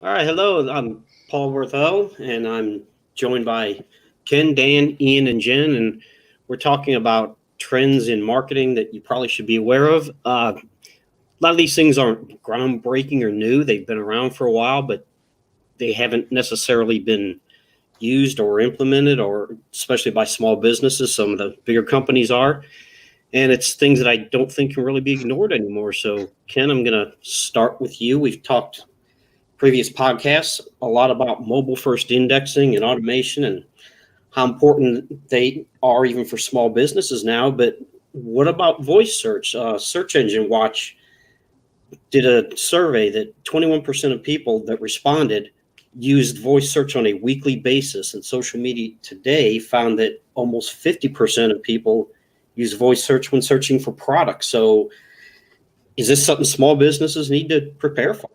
All right, hello. I'm Paul Worthell, and I'm joined by Ken, Dan, Ian, and Jen, and we're talking about trends in marketing that you probably should be aware of. A lot of these things aren't groundbreaking or new; they've been around for a while, but they haven't necessarily been used or implemented, or especially by small businesses. Some of the bigger companies are, and it's things that I don't think can really be ignored anymore. So, Ken, I'm going to start with you. We've talked previous podcasts a lot about mobile first indexing and automation and how important they are even for small businesses now. But what about voice search? Search Engine Watch did a survey that 21% of people that responded used voice search on a weekly basis, and social media today found that almost 50% of people use voice search when searching for products. So is this something small businesses need to prepare for?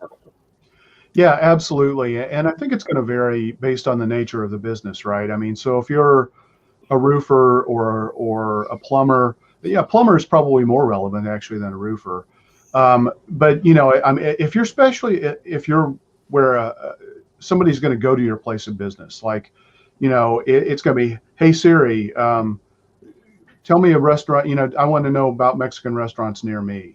Yeah, absolutely. And I think it's going to vary based on the nature of the business, right? I mean, so if you're a roofer or a plumber, yeah, plumber is probably more relevant actually than a roofer. But I mean, if you're especially if you're where somebody's going to go to your place of business, like, it's going to be, hey Siri, tell me a restaurant. I want to know about Mexican restaurants near me.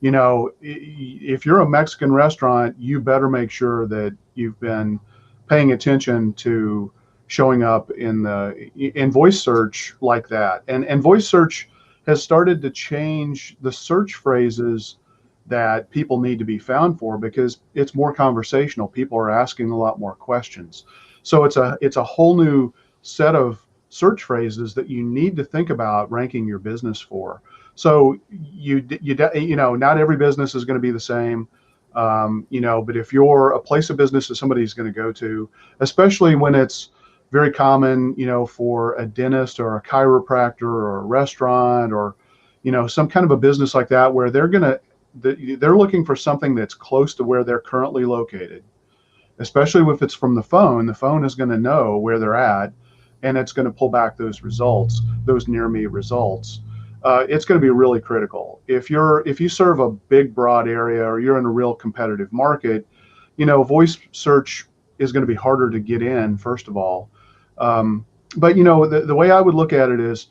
If you're a Mexican restaurant, you better make sure that you've been paying attention to showing up in voice search like that. And voice search has started to change the search phrases that people need to be found for because it's more conversational. People are asking a lot more questions. So it's a whole new set of search phrases that you need to think about ranking your business for. So not every business is going to be the same. But if you're a place of business that somebody's going to go to, especially when it's very common, for a dentist or a chiropractor or a restaurant or, some kind of a business like that, where they're looking for something that's close to where they're currently located, especially if it's from the phone is going to know where they're at, and it's going to pull back those results, those near me results. It's going to be really critical. If you serve a big, broad area or you're in a real competitive market, voice search is going to be harder to get in, first of all. But the way I would look at it is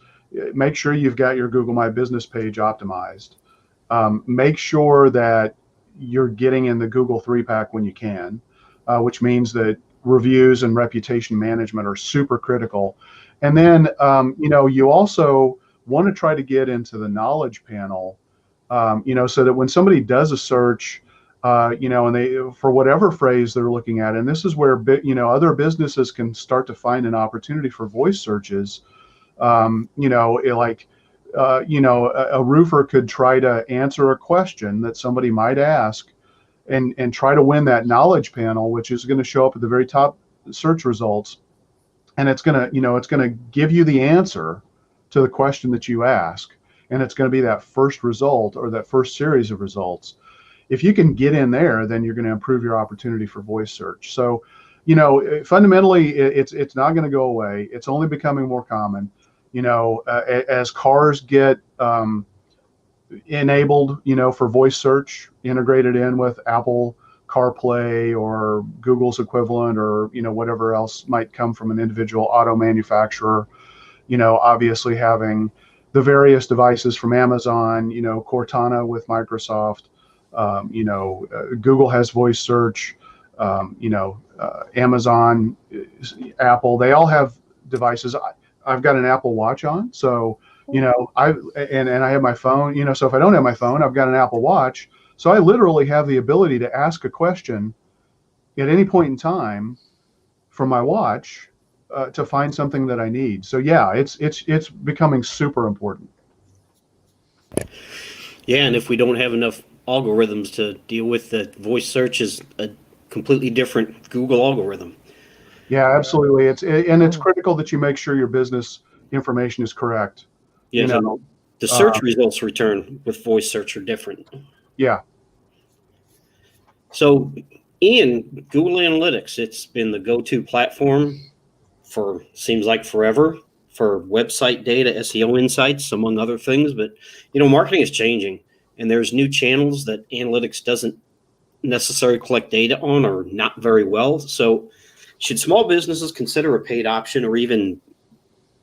make sure you've got your Google My Business page optimized. Make sure that you're getting in the Google 3-pack when you can, which means that reviews and reputation management are super critical. And then, you also want to try to get into the knowledge panel, so that when somebody does a search, and they, for whatever phrase they're looking at, and this is where, other businesses can start to find an opportunity for voice searches. A roofer could try to answer a question that somebody might ask and try to win that knowledge panel, which is going to show up at the very top search results. And it's going to give you the answer to the question that you ask. And it's going to be that first result or that first series of results. If you can get in there, then you're going to improve your opportunity for voice search. So, fundamentally, it's not going to go away. It's only becoming more common. As cars get enabled, for voice search, integrated in with Apple CarPlay or Google's equivalent, or whatever else might come from an individual auto manufacturer. Obviously having the various devices from Amazon, Cortana with Microsoft, Google has voice search, Amazon, Apple, they all have devices. I've got an Apple Watch on, so I have my phone. So if I don't have my phone, I've got an Apple Watch. So I literally have the ability to ask a question at any point in time from my watch to find something that I need. So yeah, it's becoming super important. Yeah, and if we don't have enough algorithms to deal with, the voice search is a completely different Google algorithm. Yeah, absolutely. It's critical that you make sure your business information is correct. You Yes, and know, the uh, search results return with voice search are different. yeah, So, Ian, Google Analytics, it's been the go-to platform for seems like forever for website data, SEO insights, among other things. But marketing is changing, and there's new channels that analytics doesn't necessarily collect data on or not very well. So should small businesses consider a paid option or even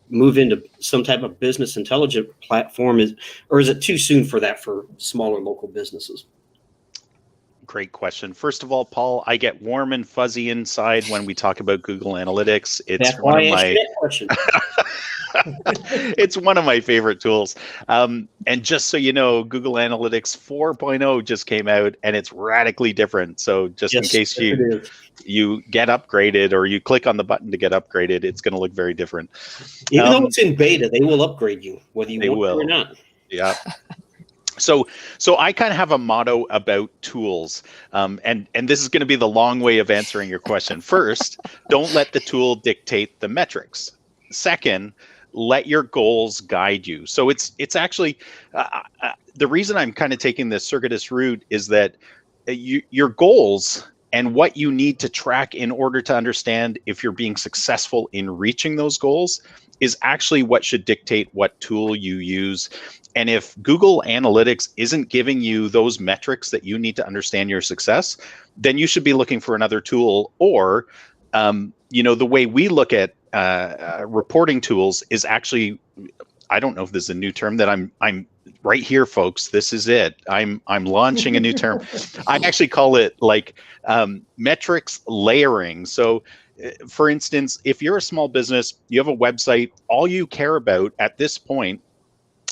move into some type of business intelligence platform, or is it too soon for that for smaller local businesses? Great question. First of all, Paul, I get warm and fuzzy inside when we talk about Google Analytics. It's That's why I asked you that question. It's one of my favorite tools. And just so you know, Google Analytics 4.0 just came out and it's radically different. So just in case you get upgraded or you click on the button to get upgraded, it's going to look very different. Even though it's in beta, they will upgrade you, whether you want to or not. Yeah. So I kind of have a motto about tools, and this is going to be the long way of answering your question. First, don't let the tool dictate the metrics. Second, let your goals guide you. So it's actually the reason I'm kind of taking this circuitous route is that your goals and what you need to track in order to understand if you're being successful in reaching those goals is actually what should dictate what tool you use. And if Google Analytics isn't giving you those metrics that you need to understand your success, then you should be looking for another tool. Or, the way we look at reporting tools is actually, I don't know if this is a new term that I'm right here, folks. This is it. I'm launching a new term. I actually call it like metrics layering. So, for instance, if you're a small business, you have a website, all you care about at this point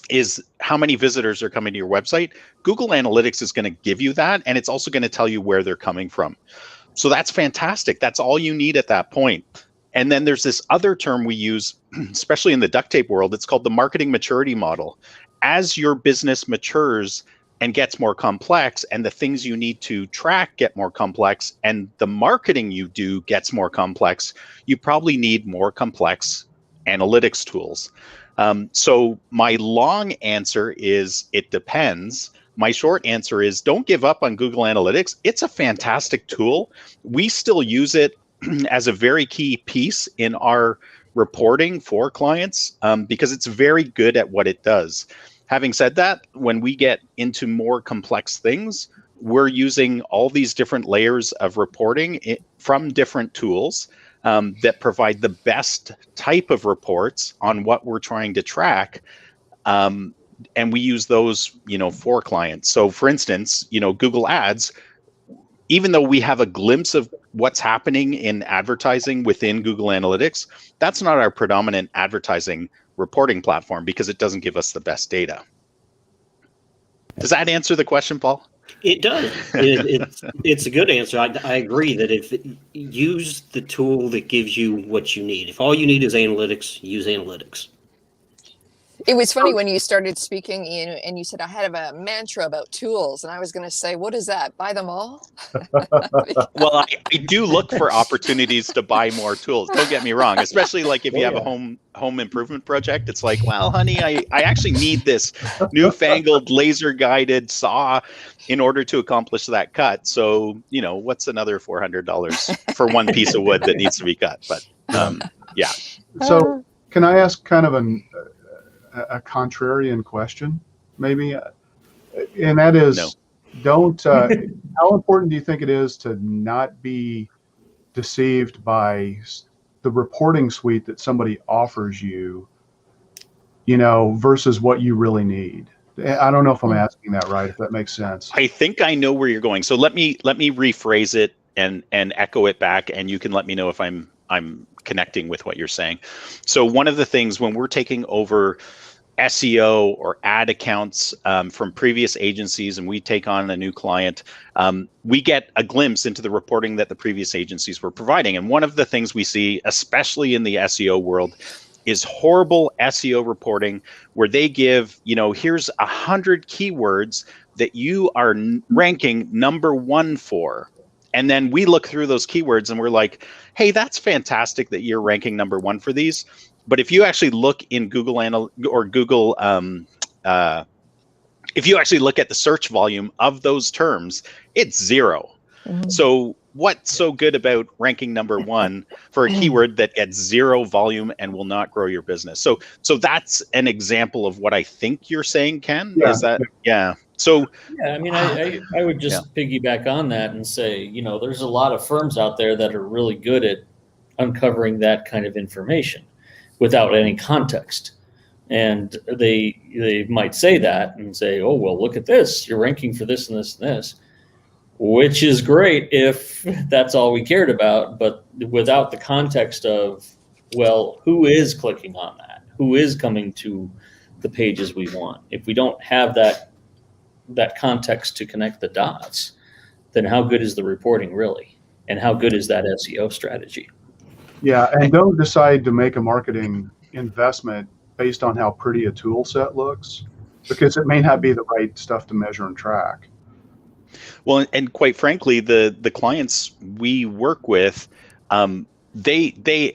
is how many visitors are coming to your website. Google Analytics is going to give you that, and it's also going to tell you where they're coming from. So that's fantastic. That's all you need at that point. And then there's this other term we use, especially in the duct tape world. It's called the marketing maturity model. As your business matures and gets more complex, and the things you need to track get more complex, and the marketing you do gets more complex, you probably need more complex analytics tools. So my long answer is it depends. My short answer is don't give up on Google Analytics. It's a fantastic tool. We still use it as a very key piece in our reporting for clients because it's very good at what it does. Having said that, when we get into more complex things, we're using all these different layers of reporting from different tools that provide the best type of reports on what we're trying to track. And we use those, for clients. So for instance, Google Ads, even though we have a glimpse of what's happening in advertising within Google Analytics, that's not our predominant advertising reporting platform because it doesn't give us the best data. Does that answer the question, Paul? It does. It's a good answer. I agree that if use the tool that gives you what you need. If all you need is analytics, use analytics. It was funny when you started speaking, Ian, and you said, I had a mantra about tools. And I was going to say, what is that? Buy them all? Well, I do look for opportunities to buy more tools. Don't get me wrong, especially like if you have a home improvement project. It's like, well, honey, I actually need this newfangled laser guided saw in order to accomplish that cut. So, what's another $400 for one piece of wood that needs to be cut? But yeah. So can I ask kind of a contrarian question, maybe, and that is, don't. How important do you think it is to not be deceived by the reporting suite that somebody offers you, versus what you really need? I don't know if I'm asking that right, if that makes sense. I think I know where you're going. So let me rephrase it and echo it back, and you can let me know if I'm connecting with what you're saying. So one of the things when we're taking over SEO or ad accounts from previous agencies and we take on a new client, we get a glimpse into the reporting that the previous agencies were providing. And one of the things we see, especially in the SEO world, is horrible SEO reporting where they give, here's 100 keywords that you are ranking number 1 for. And then we look through those keywords and we're like, hey, that's fantastic that you're ranking number 1 for these. But if you actually look in Google or Google, if you actually look at the search volume of those terms, it's 0. Mm-hmm. So what's so good about ranking number 1 for a keyword that gets 0 volume and will not grow your business? So that's an example of what I think you're saying, Ken. Yeah. Is that, yeah. So Yeah, I mean, I would just piggyback on that and say, you know, there's a lot of firms out there that are really good at uncovering that kind of information without any context. And they might say that and say, oh, well, look at this. You're ranking for this and this and this, which is great if that's all we cared about. But without the context of, well, who is clicking on that? Who is coming to the pages we want? If we don't have that context to connect the dots, then how good is the reporting really? And how good is that SEO strategy? Yeah, and don't decide to make a marketing investment based on how pretty a tool set looks, because it may not be the right stuff to measure and track. Well, and quite frankly, the clients we work with, and the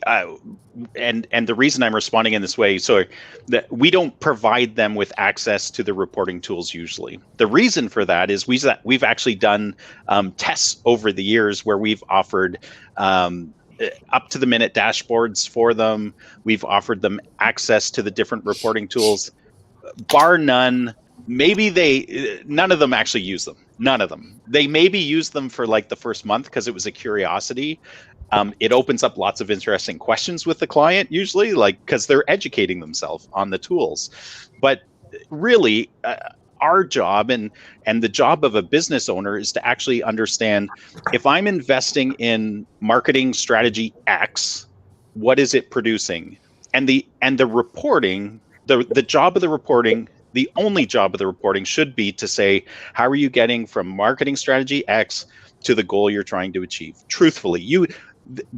reason I'm responding in this way, so that we don't provide them with access to the reporting tools usually. The reason for that is we've actually done tests over the years where we've offered up to the minute dashboards for them. We've offered them access to the different reporting tools. Bar none, none of them actually use them. None of them. They maybe use them for like the first month because it was a curiosity. It opens up lots of interesting questions with the client usually, like because they're educating themselves on the tools. But really, our job and the job of a business owner is to actually understand, if I'm investing in marketing strategy X, what is it producing? And the reporting, the job of the reporting, the only job of the reporting should be to say, how are you getting from marketing strategy X to the goal you're trying to achieve? Truthfully,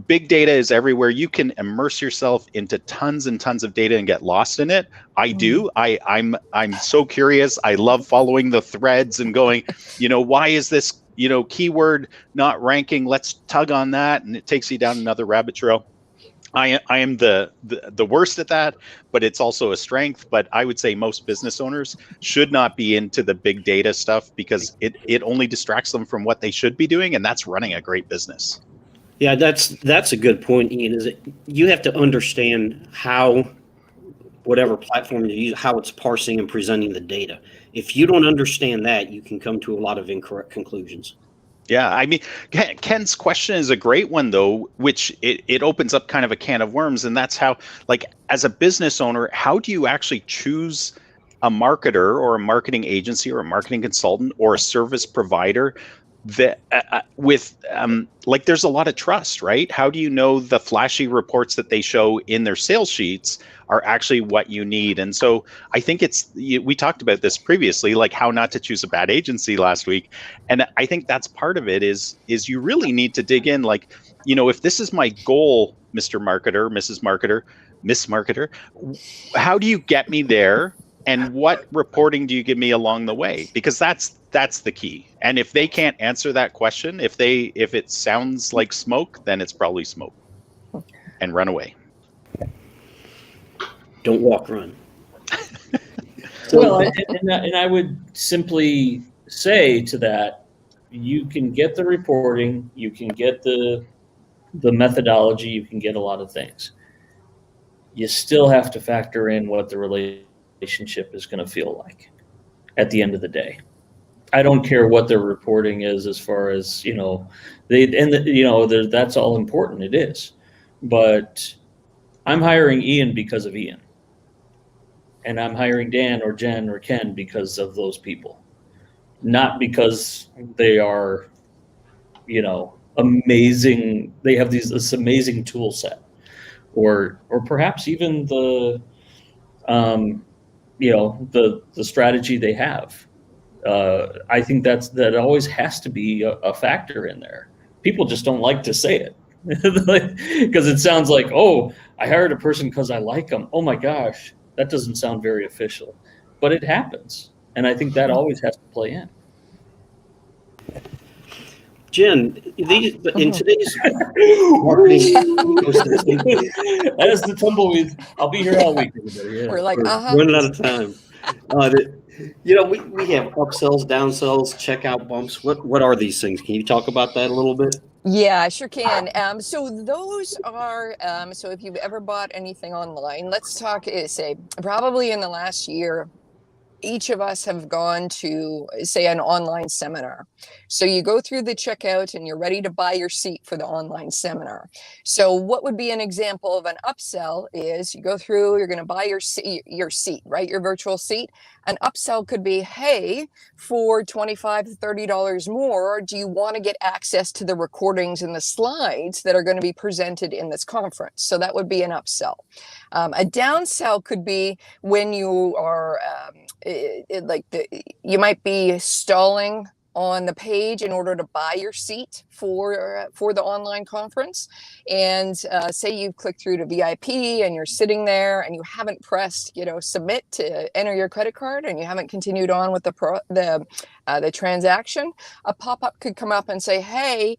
big data is everywhere. You can immerse yourself into tons and tons of data and get lost in it. I do. I'm so curious. I love following the threads and going, why is this, keyword not ranking? Let's tug on that. And it takes you down another rabbit trail. I am the worst at that, but it's also a strength. But I would say most business owners should not be into the big data stuff because it only distracts them from what they should be doing, and that's running a great business. Yeah, that's a good point, Ian. Is that you have to understand how whatever platform you use, how it's parsing and presenting the data. If you don't understand that, you can come to a lot of incorrect conclusions. Yeah, I mean, Ken's question is a great one, though, which it opens up kind of a can of worms. And that's how, like, as a business owner, how do you actually choose a marketer or a marketing agency or a marketing consultant or a service provider that like there's a lot of trust, right? How do you know the flashy reports that they show in their sales sheets are actually what you need? And so I think we talked about this previously, like how not to choose a bad agency last week. And I think that's part of it is you really need to dig in, like, if this is my goal, Mr. Marketer, Mrs. Marketer, Miss Marketer, how do you get me there? And what reporting do you give me along the way? Because that's the key. And if they can't answer that question, if it sounds like smoke, then it's probably smoke. And run away. Don't walk, run. Well, and I would simply say to that, you can get the reporting, you can get the methodology, you can get a lot of things. You still have to factor in what the relationship is going to feel like at the end of the day. I don't care what their reporting is as far as, that's all important. It is. But I'm hiring Ian because of Ian. And I'm hiring Dan or Jen or Ken because of those people. Not because they are, amazing. They have this amazing tool set. Or perhaps even the strategy they have. I think that always has to be a factor in there. People just don't like to say it because it sounds like, oh, I hired a person because I like them. Oh my gosh, that doesn't sound very official, but it happens. And I think that always has to play in. Jen, in today's marketing ecosystem, as the tumbleweed, I'll be here all week. Everybody. Yeah. We're like, running out of time. We have upsells, downsells, checkout bumps. What are these things? Can you talk about that a little bit? Yeah, I sure can. So those are, so if you've ever bought anything online, let's talk, say, probably in the last year, each of us have gone to, say, an online seminar. So you go through the checkout and you're ready to buy your seat for the online seminar. So what would be an example of an upsell is you go through, you're going to buy your seat, right? Your virtual seat. An upsell could be, hey, for $25 to $30 more, do you want to get access to the recordings and the slides that are going to be presented in this conference? So that would be an upsell. A downsell could be when you are you might be stalling on the page in order to buy your seat for the online conference, and say you've clicked through to VIP and you're sitting there and you haven't pressed submit to enter your credit card, and you haven't continued on with the transaction. A pop-up could come up and say, hey,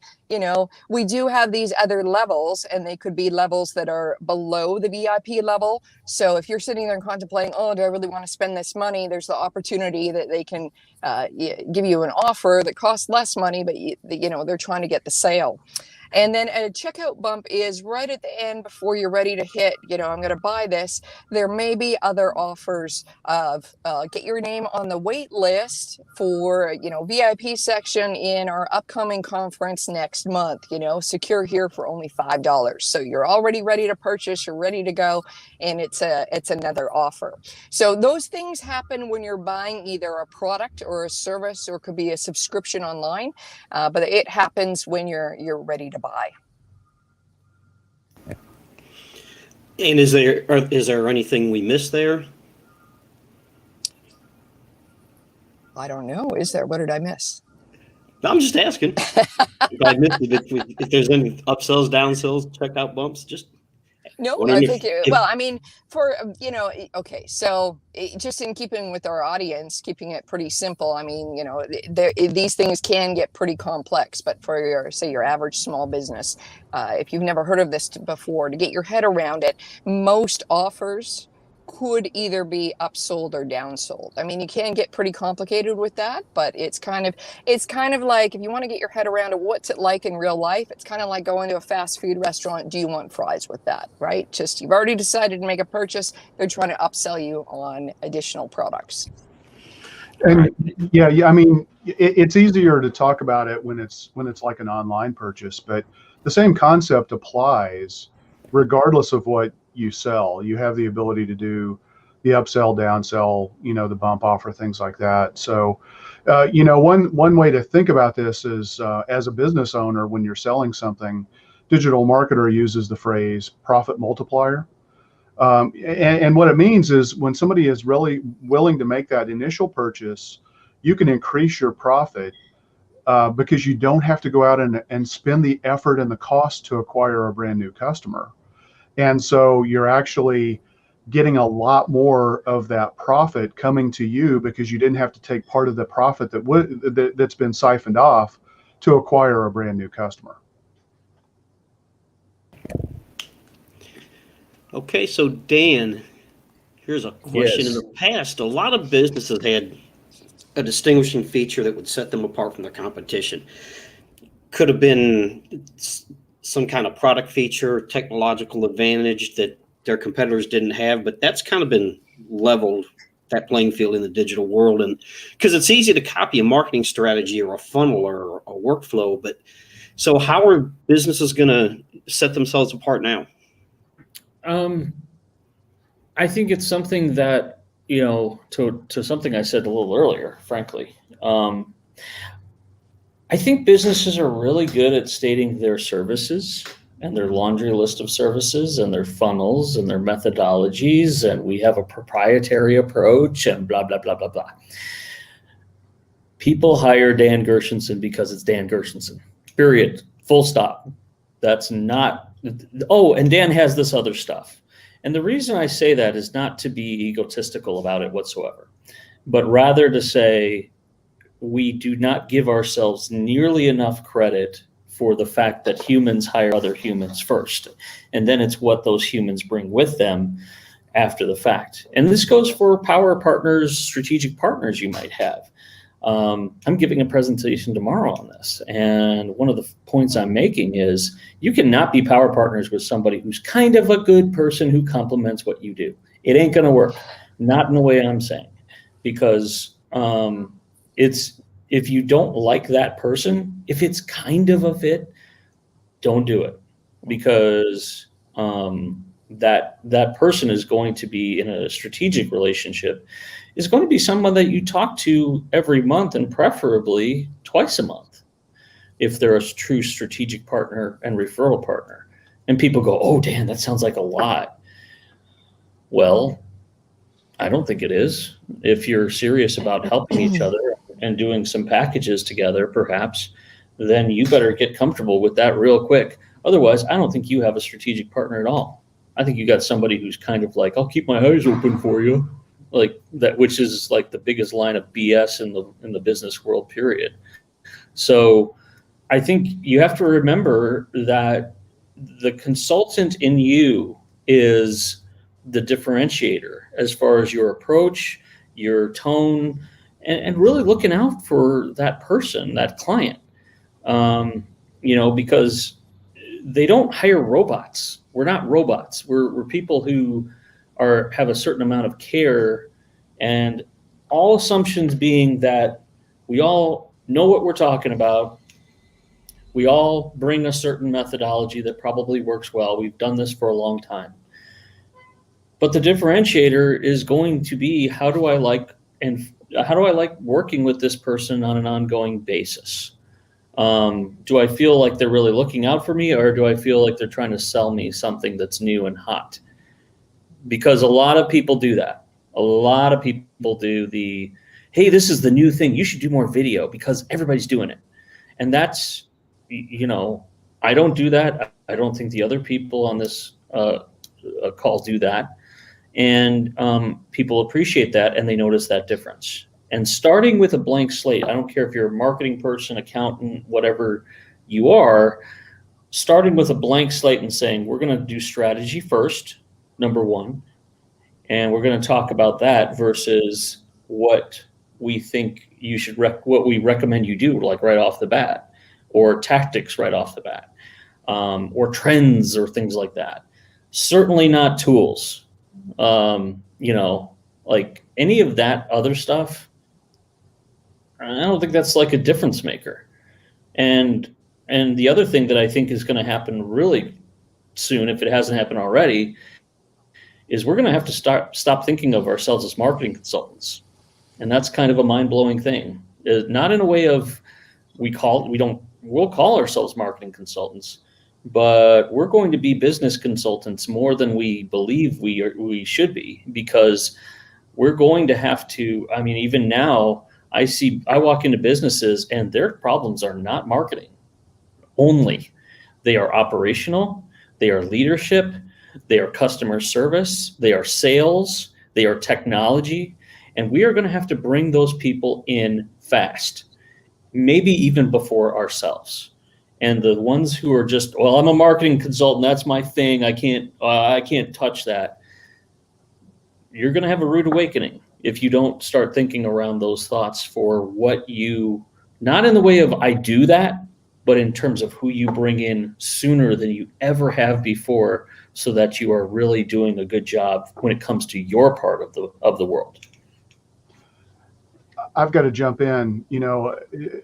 we do have these other levels, and they could be levels that are below the VIP level. So if you're sitting there contemplating, oh, do I really want to spend this money? There's the opportunity that they can give you an offer that costs less money, but they're trying to get the sale. And then a checkout bump is right at the end before you're ready to hit, I'm going to buy this. There may be other offers of get your name on the wait list for, VIP section in our upcoming conference next month, secure here for only $5. So you're already ready to purchase, you're ready to go, and it's another offer. So those things happen when you're buying either a product or a service, or it could be a subscription online, but it happens when you're ready to buy. And is there anything we missed there? I don't know. Is there? What did I miss? I'm just asking. If I missed it, if there's any upsells, downsells, checkout bumps, just no. wondering I think okay. So just in keeping with our audience, keeping it pretty simple. These things can get pretty complex, but for your average small business, if you've never heard of this before, to get your head around it, most offers could either be upsold or downsold. You can get pretty complicated with that, but it's kind of like, if you want to get your head around what's it like in real life, it's kind of like going to a fast food restaurant. Do you want fries with that, right? Just, you've already decided to make a purchase. They're trying to upsell you on additional products. And yeah, it's easier to talk about it when it's like an online purchase, but the same concept applies regardless of what you sell. You have the ability to do the upsell, downsell, the bump offer, things like that. So, one way to think about this is, as a business owner, when you're selling something, digital marketer uses the phrase profit multiplier. And what it means is, when somebody is really willing to make that initial purchase, you can increase your profit because you don't have to go out and spend the effort and the cost to acquire a brand new customer. And so you're actually getting a lot more of that profit coming to you because you didn't have to take part of the profit that's been siphoned off to acquire a brand new customer. Okay, so Dan, here's a question. Yes. In the past, a lot of businesses had a distinguishing feature that would set them apart from their competition. Could have been some kind of product feature, technological advantage that their competitors didn't have, but that's kind of been leveled, that playing field, in the digital world. And because it's easy to copy a marketing strategy or a funnel or a workflow, but so how are businesses going to set themselves apart now? I think it's something that, to something I said a little earlier, frankly. I think businesses are really good at stating their services and their laundry list of services and their funnels and their methodologies, and we have a proprietary approach and blah, blah, blah, blah, blah. People hire Dan Gershenson because it's Dan Gershenson, period, full stop. That's not, and Dan has this other stuff. And the reason I say that is not to be egotistical about it whatsoever, but rather to say, we do not give ourselves nearly enough credit for the fact that humans hire other humans first. And then it's what those humans bring with them after the fact. And this goes for power partners, strategic partners you might have. I'm giving a presentation tomorrow on this. And one of the points I'm making is you cannot be power partners with somebody who's kind of a good person who complements what you do. It ain't going to work. Not in the way I'm saying. because it's, if you don't like that person, if it's kind of a fit, don't do it, because that person is going to be in a strategic relationship, is going to be someone that you talk to every month, and preferably twice a month if they're a true strategic partner and referral partner. And people go, oh, Dan, that sounds like a lot. Well, I don't think it is. If you're serious about helping each other and doing some packages together, perhaps, then you better get comfortable with that real quick. Otherwise, I don't think you have a strategic partner at all. I think you got somebody who's kind of like, I'll keep my eyes open for you, like that, which is like the biggest line of BS in the business world, period. So I think you have to remember that the consultant in you is the differentiator as far as your approach, your tone, and really looking out for that person, that client. Because they don't hire robots. We're not robots. We're people who have a certain amount of care, and all assumptions being that we all know what we're talking about. We all bring a certain methodology that probably works well. We've done this for a long time. But the differentiator is going to be, how do I like working with this person on an ongoing basis? Do I feel like they're really looking out for me, or do I feel like they're trying to sell me something that's new and hot? Because a lot of people do that. A lot of people do the, hey, this is the new thing, you should do more video because everybody's doing it. And that's, I don't do that. I don't think the other people on this call do that. And people appreciate that, and they notice that difference. And starting with a blank slate, I don't care if you're a marketing person, accountant, whatever you are, starting with a blank slate and saying, we're going to do strategy first, number one, and we're going to talk about that versus what we think you should, what we recommend you do, like right off the bat, or tactics right off the bat, or trends or things like that. Certainly not tools. Like any of that other stuff, I don't think that's like a difference maker. And the other thing that I think is going to happen really soon, if it hasn't happened already, is we're going to have to stop thinking of ourselves as marketing consultants. And that's kind of a mind-blowing thing. Not in a way of we'll call ourselves marketing consultants, but we're going to be business consultants more than we believe we should be, because we're going to have to, even now, I walk into businesses and their problems are not marketing only. They are operational, they are leadership, they are customer service, they are sales, they are technology, and we are going to have to bring those people in fast, maybe even before ourselves. And the ones who are just, well, I'm a marketing consultant, that's my thing, I can't touch that. You're going to have a rude awakening if you don't start thinking around those thoughts for what you, not in the way of I do that, but in terms of who you bring in sooner than you ever have before, so that you are really doing a good job when it comes to your part of the world. I've got to jump in.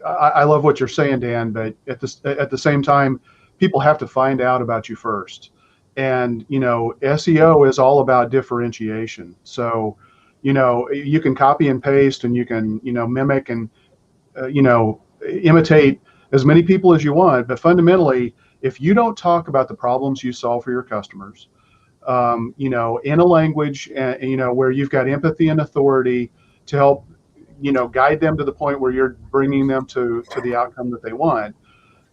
I love what you're saying, Dan, but at the same time, people have to find out about you first. And, SEO is all about differentiation. So, you can copy and paste, and you can, mimic and, imitate as many people as you want. But fundamentally, if you don't talk about the problems you solve for your customers, in a language, where you've got empathy and authority to help, guide them to the point where you're bringing them to the outcome that they want.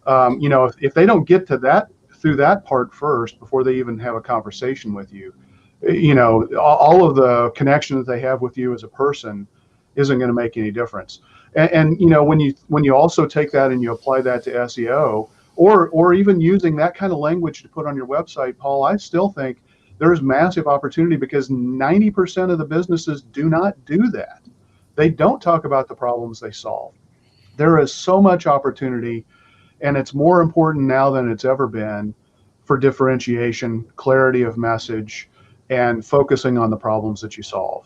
If they don't get to that through that part first before they even have a conversation with you, all of the connection that they have with you as a person isn't going to make any difference. And when you also take that and you apply that to SEO, or even using that kind of language to put on your website, Paul, I still think there's massive opportunity, because 90% of the businesses do not do that. They don't talk about the problems they solve. There is so much opportunity, and it's more important now than it's ever been for differentiation, clarity of message, and focusing on the problems that you solve.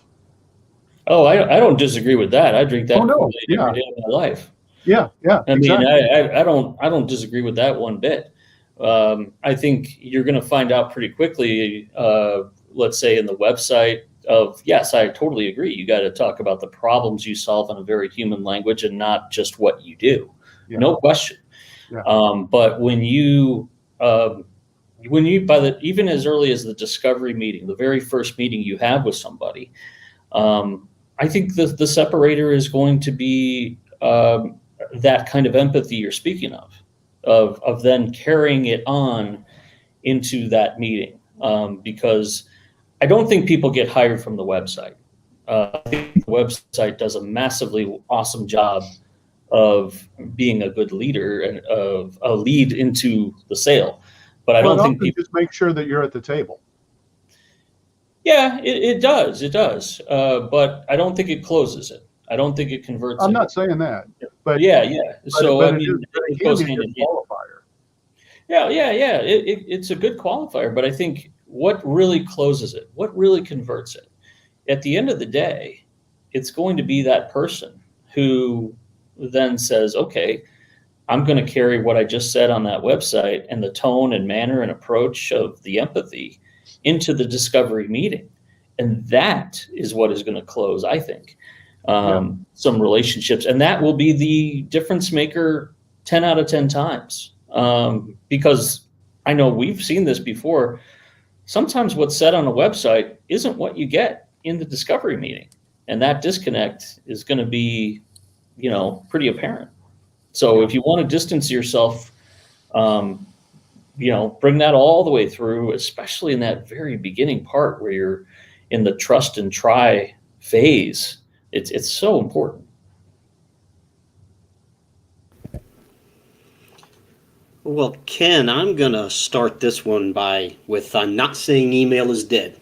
Oh, I don't disagree with that. I drink that Oh, no. Kool-Aid Yeah. every day of my life. Yeah, I exactly. mean, I don't disagree with that one bit. I think you're going to find out pretty quickly. Let's say in the website of yes, I totally agree. You got to talk about the problems you solve in a very human language and not just what you do. Yeah. No question. Yeah. But when you even as early as the discovery meeting, the very first meeting you have with somebody, I think the separator is going to be that kind of empathy you're speaking of then carrying it on into that meeting, because I don't think people get hired from the website. I think the website does a massively awesome job of being a good leader and of a lead into the sale. But I Well, don't it think also people. just make sure that you're at the table. Yeah, it does. It does. But I don't think it closes it. I don't think it converts I'm it. not saying that, but Yeah. So but I it mean, is, but it it goes can be hand a in hand. qualifier. Yeah. It's a good qualifier, but I think what really closes it, what really converts it, at the end of the day, it's going to be that person who then says, okay, I'm going to carry what I just said on that website and the tone and manner and approach of the empathy into the discovery meeting. And that is what is going to close, I think, some relationships. And that will be the difference maker 10 out of 10 times. Because I know we've seen this before. Sometimes what's said on a website isn't what you get in the discovery meeting. And that disconnect is going to be, pretty apparent. So if you want to distance yourself, bring that all the way through, especially in that very beginning part where you're in the trust and try phase. It's so important. Well, Ken, I'm going to start this one with I'm not saying email is dead.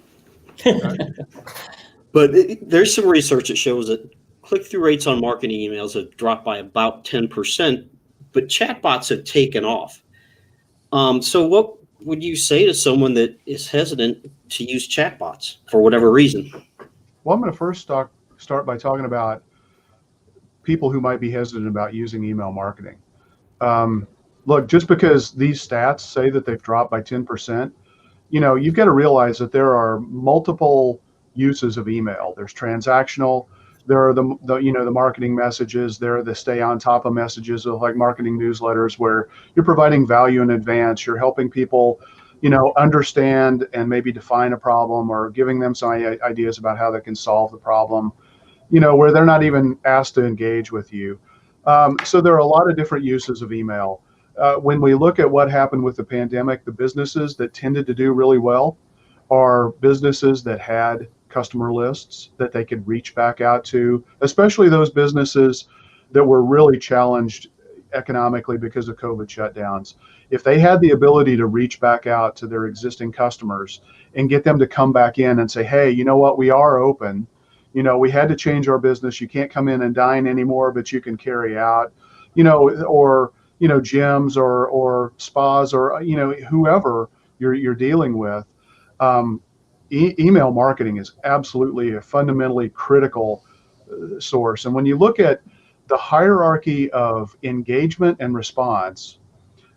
But there's some research that shows that click-through rates on marketing emails have dropped by about 10%, but chatbots have taken off. So what would you say to someone that is hesitant to use chatbots for whatever reason? Well, I'm going to first start by talking about people who might be hesitant about using email marketing. Look, just because these stats say that they've dropped by 10%, you've got to realize that there are multiple uses of email. There's transactional. There are the marketing messages. There are the stay on top of messages, like marketing newsletters, where you're providing value in advance. You're helping people, understand and maybe define a problem, or giving them some ideas about how they can solve the problem, where they're not even asked to engage with you. So there are a lot of different uses of email. When we look at what happened with the pandemic, the businesses that tended to do really well are businesses that had customer lists that they could reach back out to, especially those businesses that were really challenged economically because of COVID shutdowns. If they had the ability to reach back out to their existing customers and get them to come back in and say, hey, you know what, we are open. We had to change our business. You can't come in and dine anymore, but you can carry out, or gyms or spas or whoever you're dealing with. Email marketing is absolutely a fundamentally critical source. And when you look at the hierarchy of engagement and response,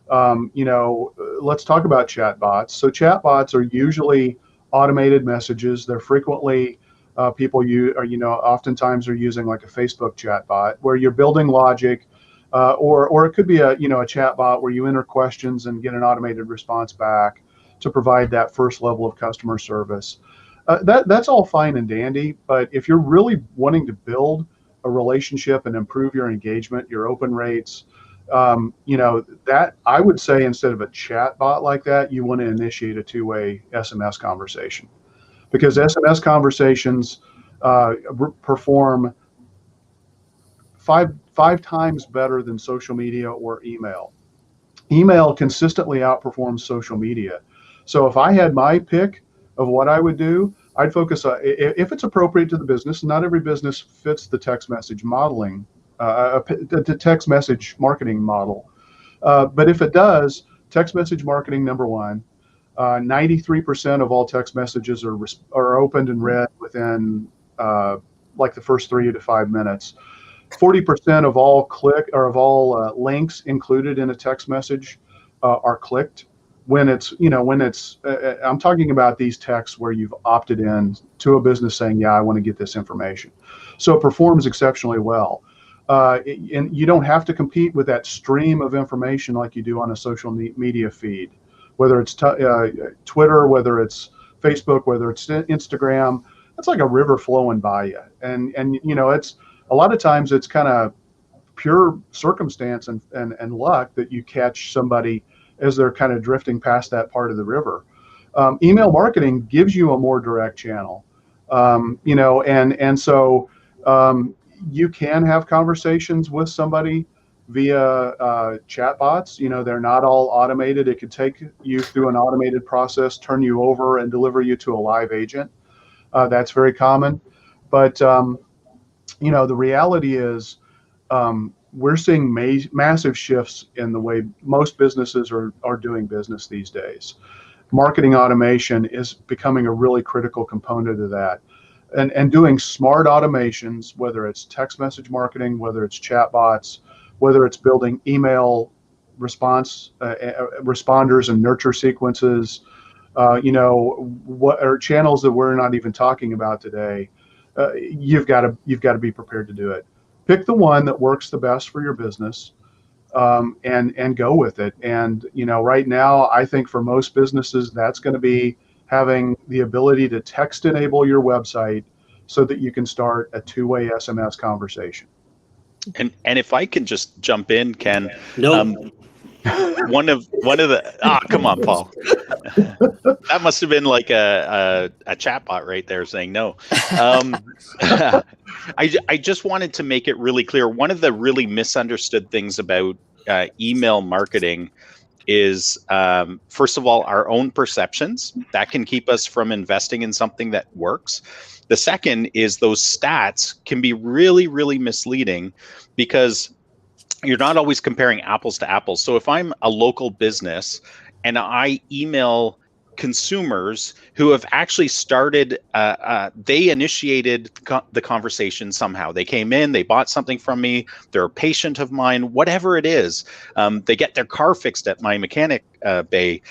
let's talk about chatbots. So chatbots are usually automated messages. They're frequently people oftentimes are using like a Facebook chatbot where you're building logic. Or it could be a chatbot where you enter questions and get an automated response back to provide that first level of customer service. That's all fine and dandy, but if you're really wanting to build a relationship and improve your engagement, your open rates, that I would say instead of a chatbot like that, you want to initiate a two-way SMS conversation, because SMS conversations perform five times better than social media or email. Email consistently outperforms social media. So if I had my pick of what I would do, I'd focus on, if it's appropriate to the business. Not every business fits the text message modeling, the text message marketing model. But if it does, text message marketing, number one. 93% of all text messages are opened and read within like the first 3 to 5 minutes. 40% of all links included in a text message are clicked. When I'm talking about these texts where you've opted in to a business saying, yeah, I want to get this information. So it performs exceptionally well. And you don't have to compete with that stream of information like you do on a social media feed, whether it's Twitter, whether it's Facebook, whether it's Instagram. It's like a river flowing by you. And it's a lot of times it's kind of pure circumstance and luck that you catch somebody as they're kind of drifting past that part of the river. Email marketing gives you a more direct channel, so you can have conversations with somebody via chatbots. They're not all automated. It could take you through an automated process, turn you over, and deliver you to a live agent. That's very common. But the reality is, we're seeing massive shifts in the way most businesses are doing business these days. Marketing automation is becoming a really critical component of that. And doing smart automations, whether it's text message marketing, whether it's chatbots, whether it's building email responders and nurture sequences, what are channels that we're not even talking about today. You've got to be prepared to do it. Pick the one that works the best for your business, and go with it. And right now, I think for most businesses, that's going to be having the ability to text enable your website so that you can start a two-way SMS conversation. And if I can just jump in, Ken. No. One of the come on, Paul. That must have been like a chatbot right there saying no. I just wanted to make it really clear. One of the really misunderstood things about email marketing is, first of all, our own perceptions. That can keep us from investing in something that works. The second is those stats can be really, really misleading because you're not always comparing apples to apples. So if I'm a local business and I email consumers who have actually started, they initiated the conversation somehow. They came in, they bought something from me, they're a patient of mine, whatever it is. They get their car fixed at my mechanic bay.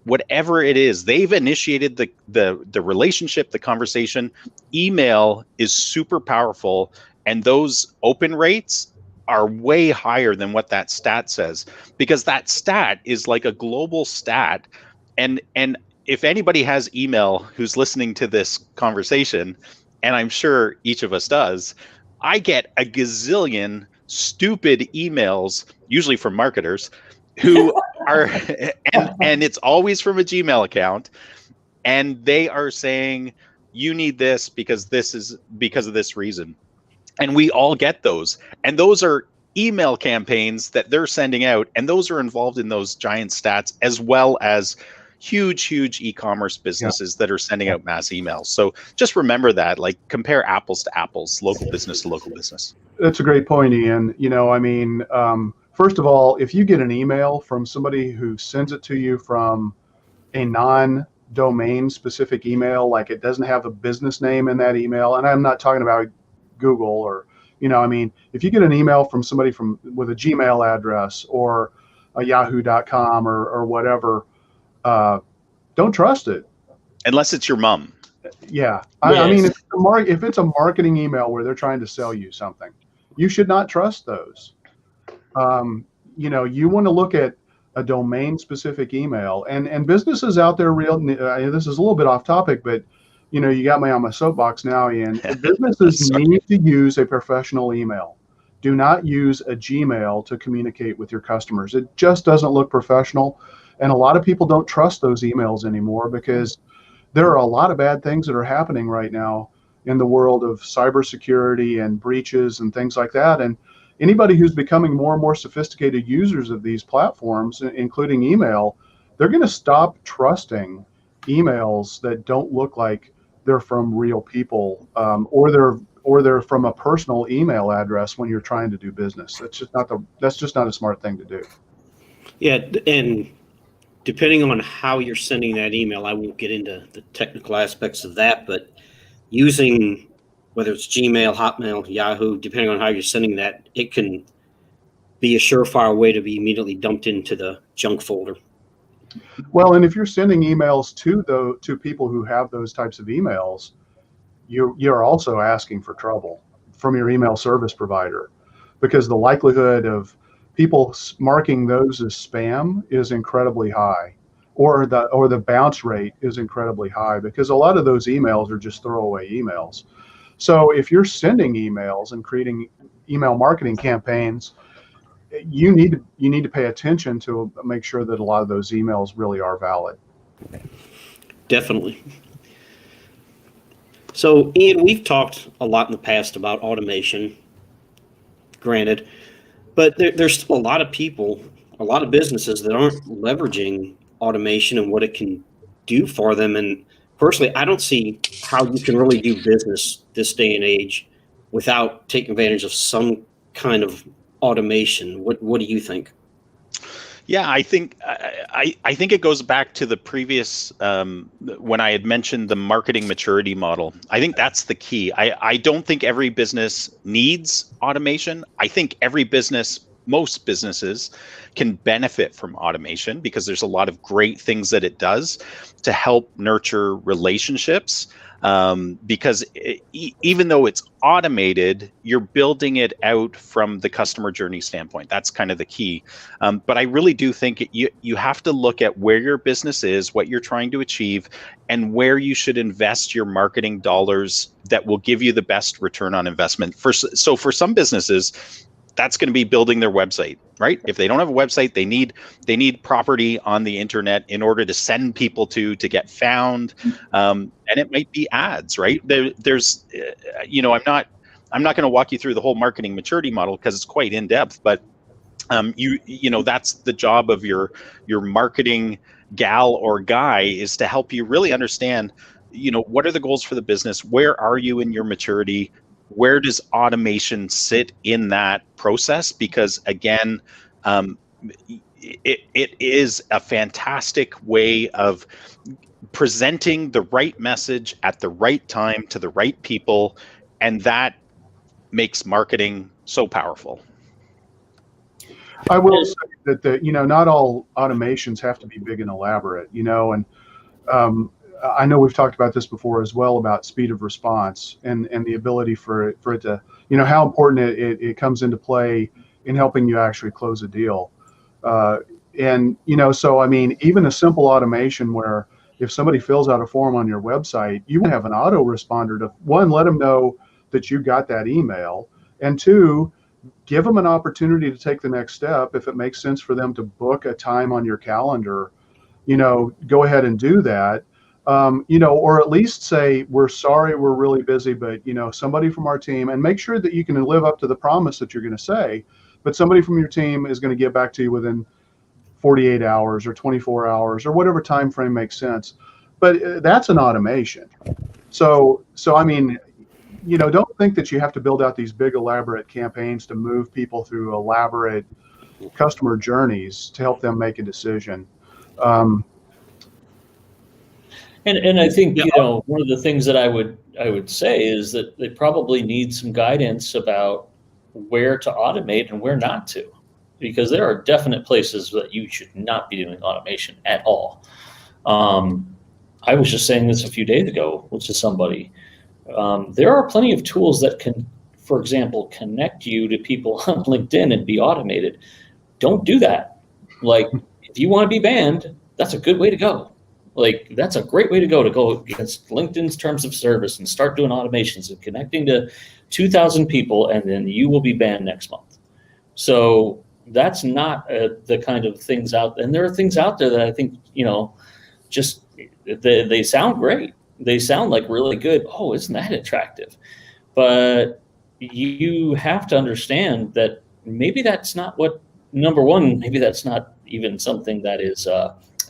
Whatever it is, they've initiated the relationship, the conversation. Email is super powerful, and those open rates are way higher than what that stat says, because that stat is like a global stat. And if anybody has email who's listening to this conversation, and I'm sure each of us does, I get a gazillion stupid emails, usually from marketers, who are, and it's always from a Gmail account, and they are saying, you need this because of this reason. And we all get those. And those are email campaigns that they're sending out. And those are involved in those giant stats, as well as huge e-commerce businesses that are sending out mass emails. So just remember that, like, compare apples to apples, local business to local business. That's a great point, Ian. First of all, if you get an email from somebody who sends it to you from a non-domain specific email, like it doesn't have a business name in that email, and I'm not talking about Google or, if you get an email from somebody with a Gmail address or a yahoo.com or whatever, don't trust it. Unless it's your mom. Yeah. Yes. I mean, if it's a marketing email where they're trying to sell you something, you should not trust those. You want to look at a domain specific email, and businesses out there this is a little bit off topic, but you got me on my soapbox now, Ian. Businesses need to use a professional email. Do not use a Gmail to communicate with your customers. It just doesn't look professional. And a lot of people don't trust those emails anymore because there are a lot of bad things that are happening right now in the world of cybersecurity and breaches and things like that. And anybody who's becoming more and more sophisticated users of these platforms, including email, they're going to stop trusting emails that don't look like they're from real people, or they're from a personal email address when you're trying to do business. That's just not a smart thing to do. Yeah, and depending on how you're sending that email, I won't get into the technical aspects of that, but using whether it's Gmail, Hotmail, Yahoo, depending on how you're sending that, it can be a surefire way to be immediately dumped into the junk folder. Well, and if you're sending emails to people who have those types of emails, you're also asking for trouble from your email service provider, because the likelihood of people marking those as spam is incredibly high, or the bounce rate is incredibly high, because a lot of those emails are just throwaway emails. So if you're sending emails and creating email marketing campaigns, you need to pay attention to make sure that a lot of those emails really are valid. Definitely. So, Ian, we've talked a lot in the past about automation, granted, but there's still a lot of people, a lot of businesses that aren't leveraging automation and what it can do for them. And personally, I don't see how you can really do business this day and age without taking advantage of some kind of automation. What do you think? Yeah, I think it goes back to the previous when I had mentioned the marketing maturity model. I think that's the key. I don't think every business needs automation. I think most businesses can benefit from automation because there's a lot of great things that it does to help nurture relationships. Because even though it's automated, you're building it out from the customer journey standpoint. That's kind of the key. But I really do think you have to look at where your business is, what you're trying to achieve, and where you should invest your marketing dollars that will give you the best return on investment. So for some businesses, that's going to be building their website, right? If they don't have a website, they need property on the internet in order to send people to get found, and it might be ads, right? There's, I'm not going to walk you through the whole marketing maturity model because it's quite in depth, but that's the job of your marketing gal or guy, is to help you really understand, what are the goals for the business? Where are you in your maturity? Where does automation sit in that process? Because again, it is a fantastic way of presenting the right message at the right time to the right people, and that makes marketing so powerful. I will say that not all automations have to be big and elaborate, and I know we've talked about this before as well, about speed of response and the ability for it to, how important it comes into play in helping you actually close a deal. So I mean, even a simple automation where if somebody fills out a form on your website, you want to have an autoresponder to, one, let them know that you got that email, and two, give them an opportunity to take the next step. If it makes sense for them to book a time on your calendar, go ahead and do that. Or at least say, we're sorry, we're really busy, but somebody from our team, and make sure that you can live up to the promise that you're going to say, but somebody from your team is going to get back to you within 48 hours or 24 hours or whatever time frame makes sense. But that's an automation. So I mean, don't think that you have to build out these big elaborate campaigns to move people through elaborate customer journeys to help them make a decision. And I think, one of the things that I would say is that they probably need some guidance about where to automate and where not to, because there are definite places that you should not be doing automation at all. I was just saying this a few days ago to somebody. There are plenty of tools that can, for example, connect you to people on LinkedIn and be automated. Don't do that. Like, if you want to be banned, that's a good way to go. Like, that's a great way to go against LinkedIn's terms of service and start doing automations and connecting to 2,000 people, and then you will be banned next month. So that's not the kind of things out there. And there are things out there that I think, just they sound great. They sound like really good. Oh, isn't that attractive? But you have to understand that maybe that's not number one, maybe that's not even something that is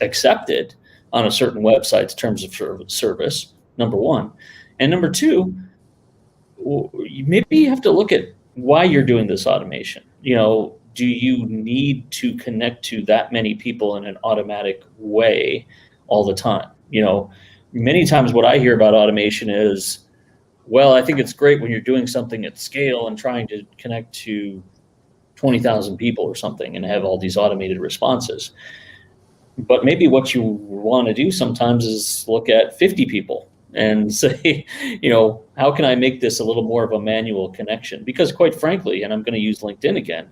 accepted on a certain website's terms of service, number one. And number two, maybe you have to look at why you're doing this automation. Do you need to connect to that many people in an automatic way all the time? Many times what I hear about automation is, Well, I think it's great when you're doing something at scale and trying to connect to 20,000 people or something and have all these automated responses. But maybe what you want to do sometimes is look at 50 people and say, how can I make this a little more of a manual connection? Because quite frankly, and I'm going to use LinkedIn again,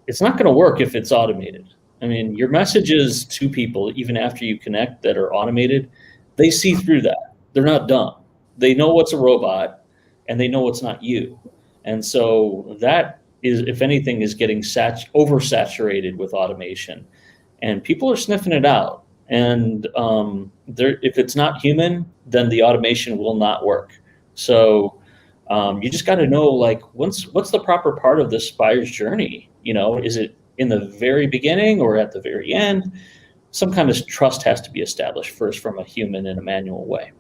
it's not going to work if it's automated. I mean, your messages to people, even after you connect, that are automated, they see through that. They're not dumb. They know what's a robot and they know it's not you. And so that is, if anything, is getting oversaturated with automation. And people are sniffing it out. And if it's not human, then the automation will not work. So you just got to know, like, what's the proper part of this buyer's journey? Is it in the very beginning or at the very end? Some kind of trust has to be established first from a human in a manual way.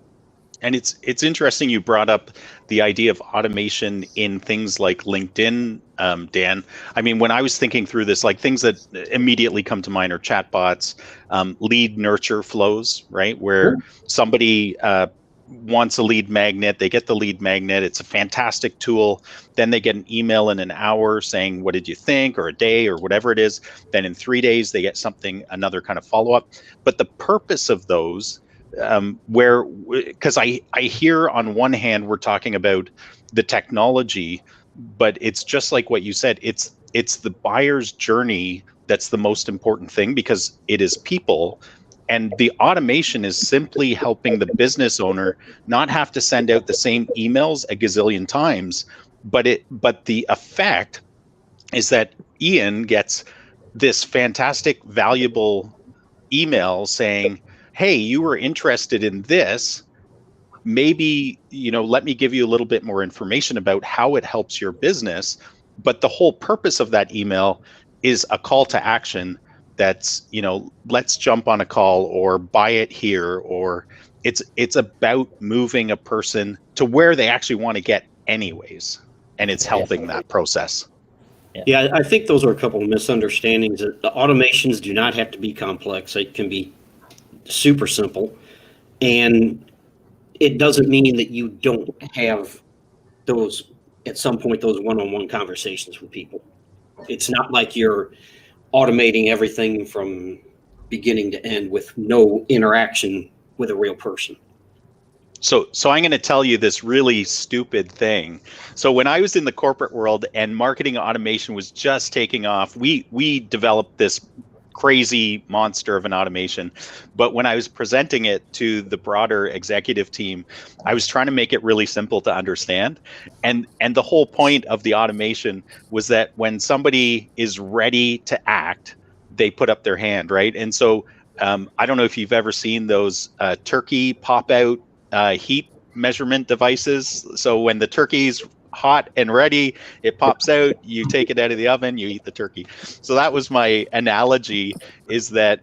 And it's interesting you brought up the idea of automation in things like LinkedIn, Dan. I mean, when I was thinking through this, like things that immediately come to mind are chatbots, lead nurture flows, right? Where somebody wants a lead magnet, they get the lead magnet. It's a fantastic tool. Then they get an email in an hour saying, what did you think? Or a day or whatever it is. Then in 3 days, they get another kind of follow-up. But the purpose of those, because I hear on one hand we're talking about the technology, but it's just like what you said, it's the buyer's journey that's the most important thing, because it is people, and the automation is simply helping the business owner not have to send out the same emails a gazillion times, but the effect is that Ian gets this fantastic valuable email saying, hey, you were interested in this, maybe, let me give you a little bit more information about how it helps your business. But the whole purpose of that email is a call to action that's, let's jump on a call or buy it here, or it's about moving a person to where they actually want to get anyways. And it's helping that process. Yeah, I think those are a couple of misunderstandings. The automations do not have to be complex. It can be super simple, and it doesn't mean that you don't have those at some point, those one-on-one conversations with people. It's not like you're automating everything from beginning to end with no interaction with a real person. So I'm going to tell you this really stupid thing. So when I was in the corporate world and marketing automation was just taking off, we developed this crazy monster of an automation. But when I was presenting it to the broader executive team, I was trying to make it really simple to understand. And the whole point of the automation was that when somebody is ready to act, they put up their hand, right? And so I don't know if you've ever seen those turkey pop out heat measurement devices. So when the turkey's hot and ready, it pops out, you take it out of the oven, you eat the turkey. So that was my analogy, is that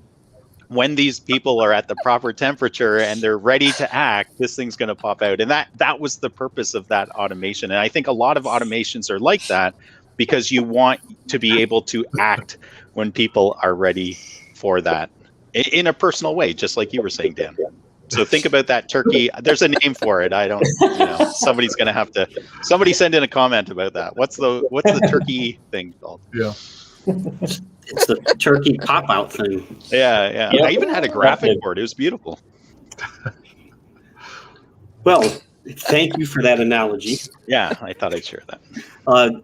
when these people are at the proper temperature and they're ready to act, this thing's going to pop out. And that was the purpose of that automation. And I think a lot of automations are like that, because you want to be able to act when people are ready for that in a personal way, just like you were saying, Dan. So think about that turkey. There's a name for it. I don't, somebody's going to have to, somebody send in a comment about that. What's the turkey thing called? Yeah. It's the turkey pop out thing. Yeah. I even had a graphic for it. It was beautiful. Well, thank you for that analogy. Yeah, I thought I'd share that.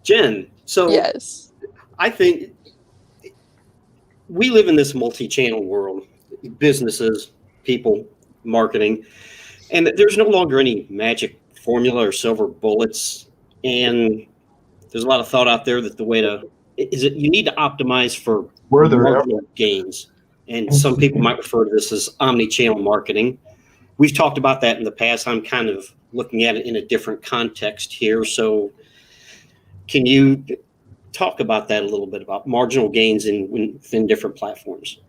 Jen, so Yes. I think we live in this multi-channel world, businesses, people, marketing, and there's no longer any magic formula or silver bullets. And there's a lot of thought out there that the way to you need to optimize for marginal gains. And some people might refer to this as omni-channel marketing. We've talked about that in the past. I'm kind of looking at it in a different context here. So can you talk about that a little bit, about marginal gains within different platforms?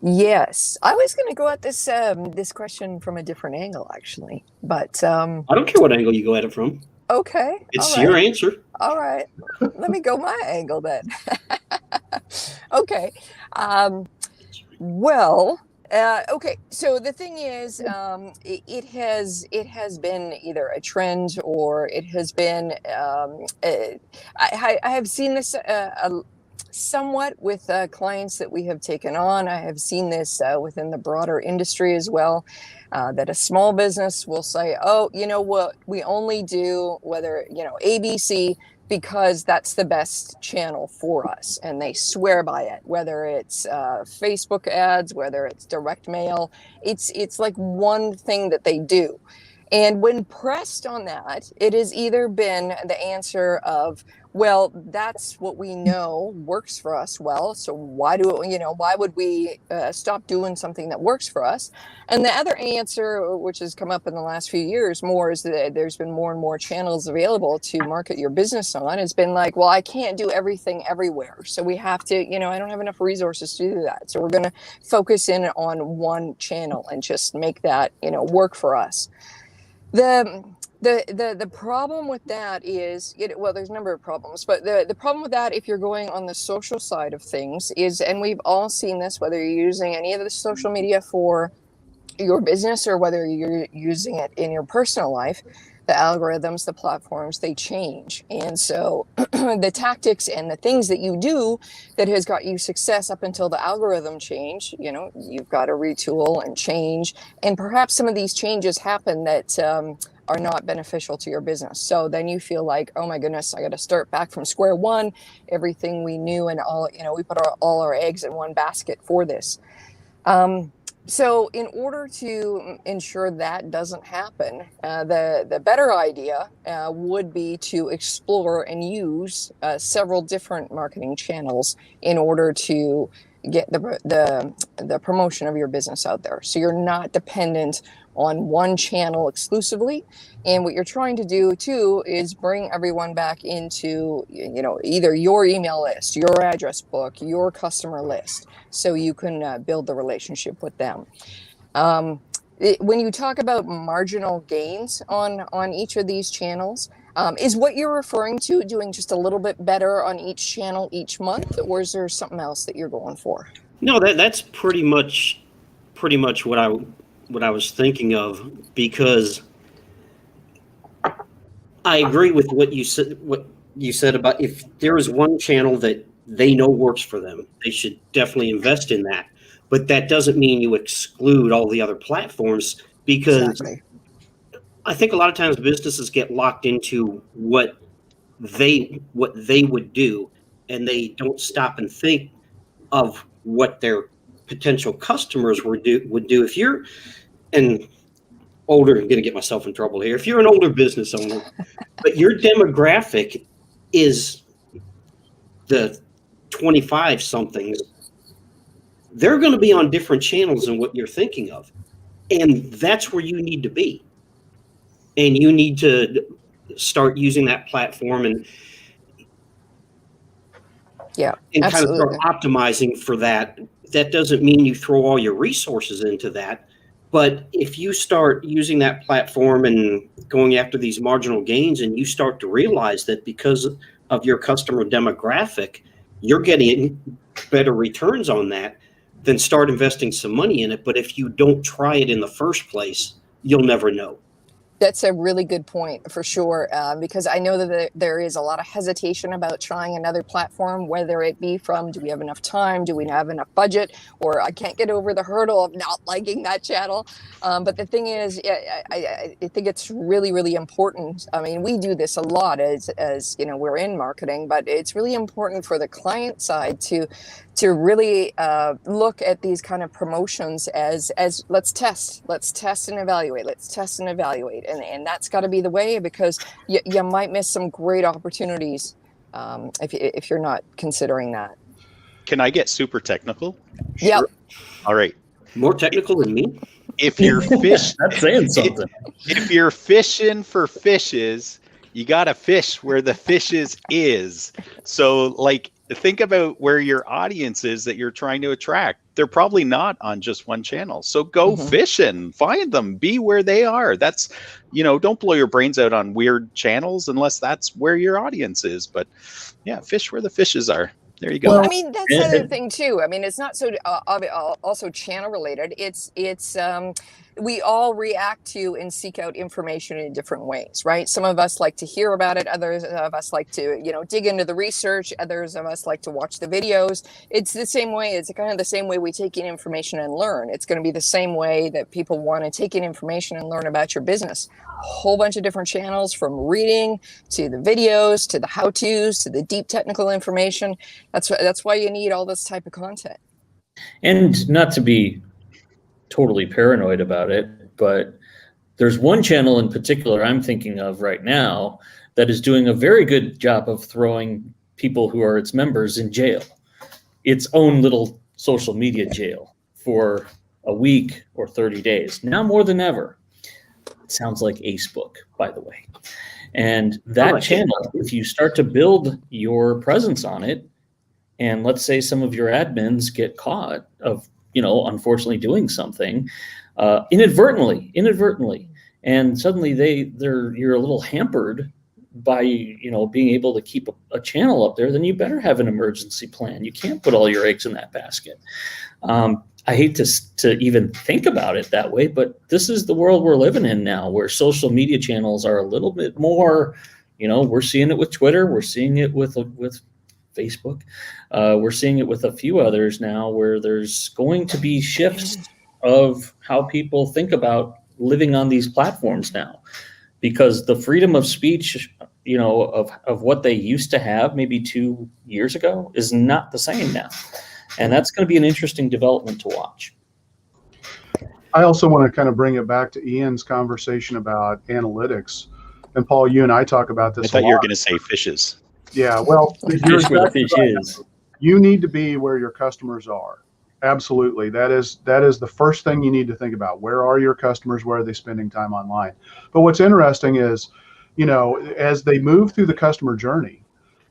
Yes, I was going to go at this this question from a different angle, actually, but I don't care what angle you go at it from. Okay, It's your answer. All right, let me go my angle then. Okay, well, Okay, so the thing is, it has been either a trend or it has been. I have seen this somewhat with clients that we have taken on. I have seen this within the broader industry as well. That a small business will say, "Oh, you know what? We only do whether ABC." Because that's the best channel for us, and they swear by it. Whether it's Facebook ads, whether it's direct mail, it's like one thing that they do. And when pressed on that, it has either been the answer of, well, that's what we know works for us well, so why would we stop doing something that works for us? And the other answer, which has come up in the last few years more, is that there's been more and more channels available to market your business on. It's been like, well, I can't do everything everywhere, so we have to, I don't have enough resources to do that, so we're going to focus in on one channel and just make that work for us. The problem with that is, well, there's a number of problems, but the problem with that, if you're going on the social side of things, is, and we've all seen this, whether you're using any of the social media for your business or whether you're using it in your personal life, the algorithms, the platforms, they change. And so the tactics and the things that you do that has got you success up until the algorithm change, you've got to retool and change. And perhaps some of these changes happen that are not beneficial to your business. So then you feel like, oh my goodness, I got to start back from square one. Everything we knew and all, we put all our eggs in one basket for this. So in order to ensure that doesn't happen, the better idea would be to explore and use several different marketing channels in order to get the promotion of your business out there. So you're not dependent on one channel exclusively. And what you're trying to do too is bring everyone back into, either your email list, your address book, your customer list, so you can build the relationship with them. When you talk about marginal gains on each of these channels, is what you're referring to doing just a little bit better on each channel each month, or is there something else that you're going for? No, that's pretty much what I was thinking of, because I agree with what you said about, if there is one channel that they know works for them, they should definitely invest in that. But that doesn't mean you exclude all the other platforms, because Exactly. I think a lot of times businesses get locked into what they would do, and they don't stop and think of what their potential customers would do. If you're an older, I'm going to get myself in trouble here. If you're an older business owner, but your demographic is the 25 somethings, they're going to be on different channels than what you're thinking of. And that's where you need to be. And you need to start using that platform and kind of start optimizing for that. That doesn't mean you throw all your resources into that. But if you start using that platform and going after these marginal gains, and you start to realize that because of your customer demographic, you're getting better returns on that, then start investing some money in it. But if you don't try it in the first place, you'll never know. That's a really good point, for sure, because I know that there is a lot of hesitation about trying another platform, whether it be from, do we have enough time? Do we have enough budget? Or I can't get over the hurdle of not liking that channel. But the thing is, I think it's really, really important. I mean, we do this a lot as we're in marketing, but it's really important for the client side to really look at these kind of promotions as let's test and evaluate. And that's got to be the way, because you might miss some great opportunities if you're not considering that. Can I get super technical? Yep. Sure. All right. More technical than me? If you're fish, That's saying something. if you're fishing for fishes, you got to fish where the fishes is. So like, think about where your audience is that you're trying to attract. They're probably not on just one channel. So go fishing, find them, be where they are. That's, don't blow your brains out on weird channels unless that's where your audience is. But yeah, fish where the fishes are. There you go. Well, I mean, that's the other thing too. I mean, it's not so also channel related. It's we all react to and seek out information in different ways, right? Some of us like to hear about it. Others of us like to, dig into the research. Others of us like to watch the videos. It's the same way. It's kind of the same way we take in information and learn. It's going to be the same way that people want to take in information and learn about your business. A whole bunch of different channels, from reading to the videos to the how-tos to the deep technical information. That's why you need all this type of content. And not to be totally paranoid about it, but there's one channel in particular I'm thinking of right now that is doing a very good job of throwing people who are its members in jail, its own little social media jail, for a week or 30 days, now more than ever. It sounds like Facebook, by the way. And that channel, if you start to build your presence on it, and let's say some of your admins get caught of, unfortunately doing something inadvertently, and suddenly you're a little hampered by, being able to keep a channel up there, then you better have an emergency plan. You can't put all your eggs in that basket. I hate to even think about it that way, but this is the world we're living in now, where social media channels are a little bit more, we're seeing it with Twitter, we're seeing it with Facebook, we're seeing it with a few others now, where there's going to be shifts of how people think about living on these platforms now, because the freedom of speech, of what they used to have maybe 2 years ago is not the same now. And that's going to be an interesting development to watch. I also want to kind of bring it back to Ian's conversation about analytics. And Paul, you and I talk about this. I thought you were going to say fishes. Yeah, well, Fish where the fish is. You need to be where your customers are. Absolutely. That is the first thing you need to think about. Where are your customers? Where are they spending time online? But what's interesting is, as they move through the customer journey,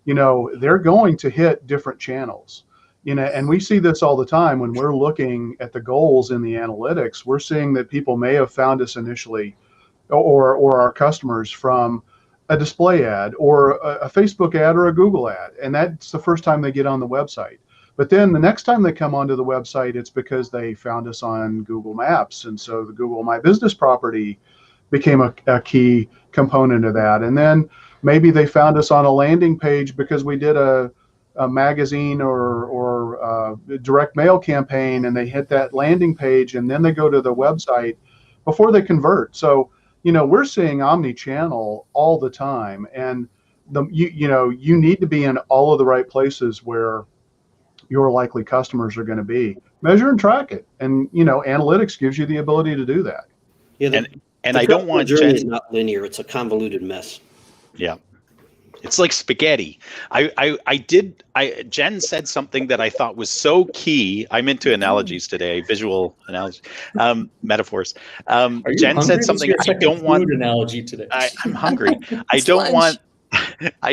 they're going to hit different channels. And we see this all the time when we're looking at the goals in the analytics. We're seeing that people may have found us initially, or our customers, from a display ad or a Facebook ad or a Google ad. And that's the first time they get on the website. But then the next time they come onto the website, it's because they found us on Google Maps. And so the Google My Business property became a key component of that. And then maybe they found us on a landing page because we did a magazine or direct mail campaign, and they hit that landing page, and then they go to the website before they convert. So, we're seeing omni-channel all the time, and you need to be in all of the right places where your likely customers are going to be. Measure and track it, and analytics gives you the ability to do that. Yeah, and I don't want journey is not linear; it's a convoluted mess. Yeah. It's like spaghetti. Jen said something that I thought was so key. I'm into analogies today, visual analogies, metaphors. Jen said something I don't want. Analogy today. I'm hungry. I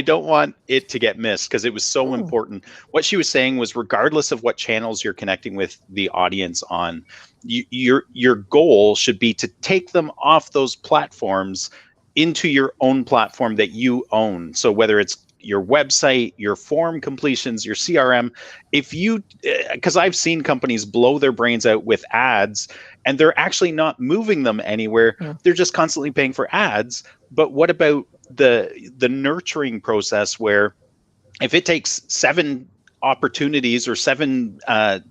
don't want it to get missed, because it was so important. What she was saying was, regardless of what channels you're connecting with the audience on, your goal should be to take them off those platforms into your own platform that you own. So whether it's your website, your form completions, your CRM, because I've seen companies blow their brains out with ads, and they're actually not moving them anywhere. Yeah. They're just constantly paying for ads. But what about the nurturing process, where if it takes 7 opportunities or 7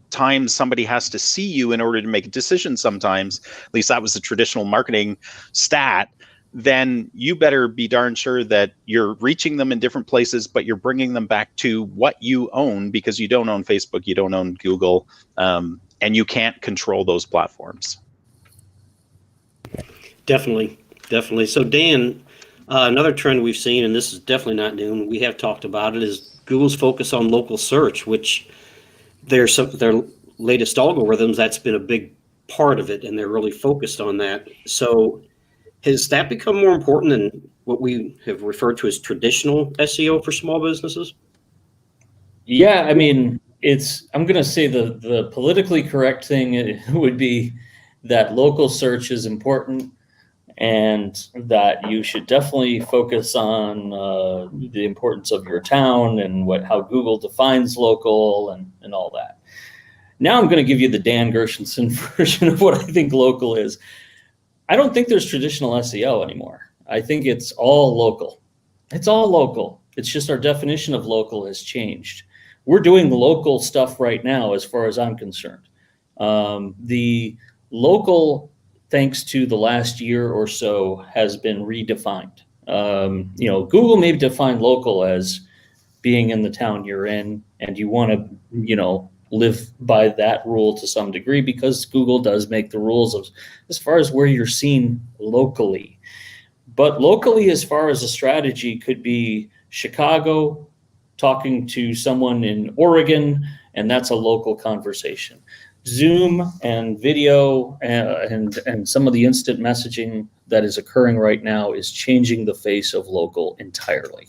times somebody has to see you in order to make a decision sometimes, at least that was the traditional marketing stat, then you better be darn sure that you're reaching them in different places, but you're bringing them back to what you own, because you don't own Facebook, you don't own Google, and you can't control those platforms. Definitely. So Dan, another trend we've seen, and this is definitely not new, and we have talked about it, is Google's focus on local search, which their latest algorithms, that's been a big part of it, and they're really focused on that. So has that become more important than what we have referred to as traditional SEO for small businesses? Yeah, I mean, I'm going to say the politically correct thing would be that local search is important, and that you should definitely focus on the importance of your town and how Google defines local and all that. Now I'm going to give you the Dan Gershenson version of what I think local is. I don't think there's traditional SEO anymore. I think it's all local. It's all local. It's just our definition of local has changed. We're doing local stuff right now as far as I'm concerned. The local, thanks to the last year or so, has been redefined. Google may define local as being in the town you're in, and you want to, live by that rule to some degree, because Google does make the rules of as far as where you're seen locally. But locally, as far as a strategy, could be Chicago talking to someone in Oregon, and that's a local conversation. Zoom and video and some of the instant messaging that is occurring right now is changing the face of local entirely.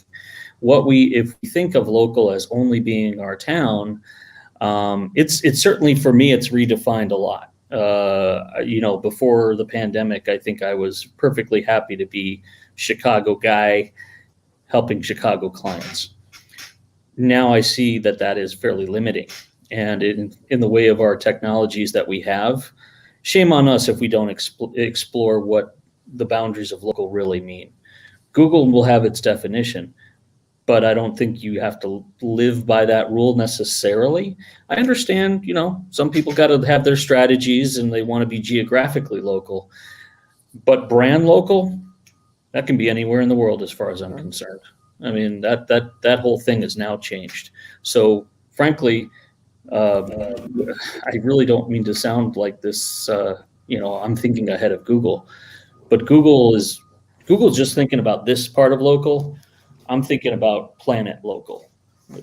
If we think of local as only being our town, it's certainly, for me, it's redefined a lot. Before the pandemic, I think I was perfectly happy to be Chicago guy helping Chicago clients. Now I see that is fairly limiting. And in the way of our technologies that we have, shame on us if we don't explore what the boundaries of local really mean. Google will have its definition, but I don't think you have to live by that rule necessarily. I understand, some people got to have their strategies and they want to be geographically local, but brand local, that can be anywhere in the world as far as I'm concerned. I mean, that whole thing has now changed. So frankly, I really don't mean to sound like this, I'm thinking ahead of Google, but Google's just thinking about this part of local. I'm thinking about planet local.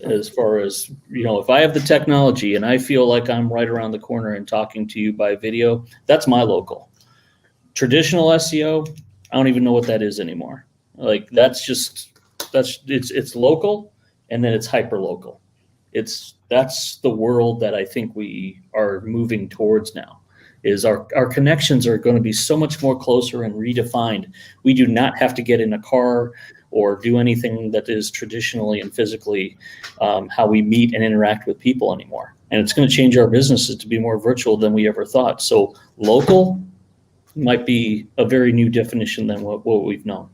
As far as, if I have the technology and I feel like I'm right around the corner and talking to you by video, that's my local. Traditional SEO, I don't even know what that is anymore. Like it's local, and then it's hyper local. That's the world that I think we are moving towards now. Is our connections are going to be so much more closer and redefined. We do not have to get in a car or do anything that is traditionally and physically how we meet and interact with people anymore. And it's going to change our businesses to be more virtual than we ever thought. So local might be a very new definition than what we've known.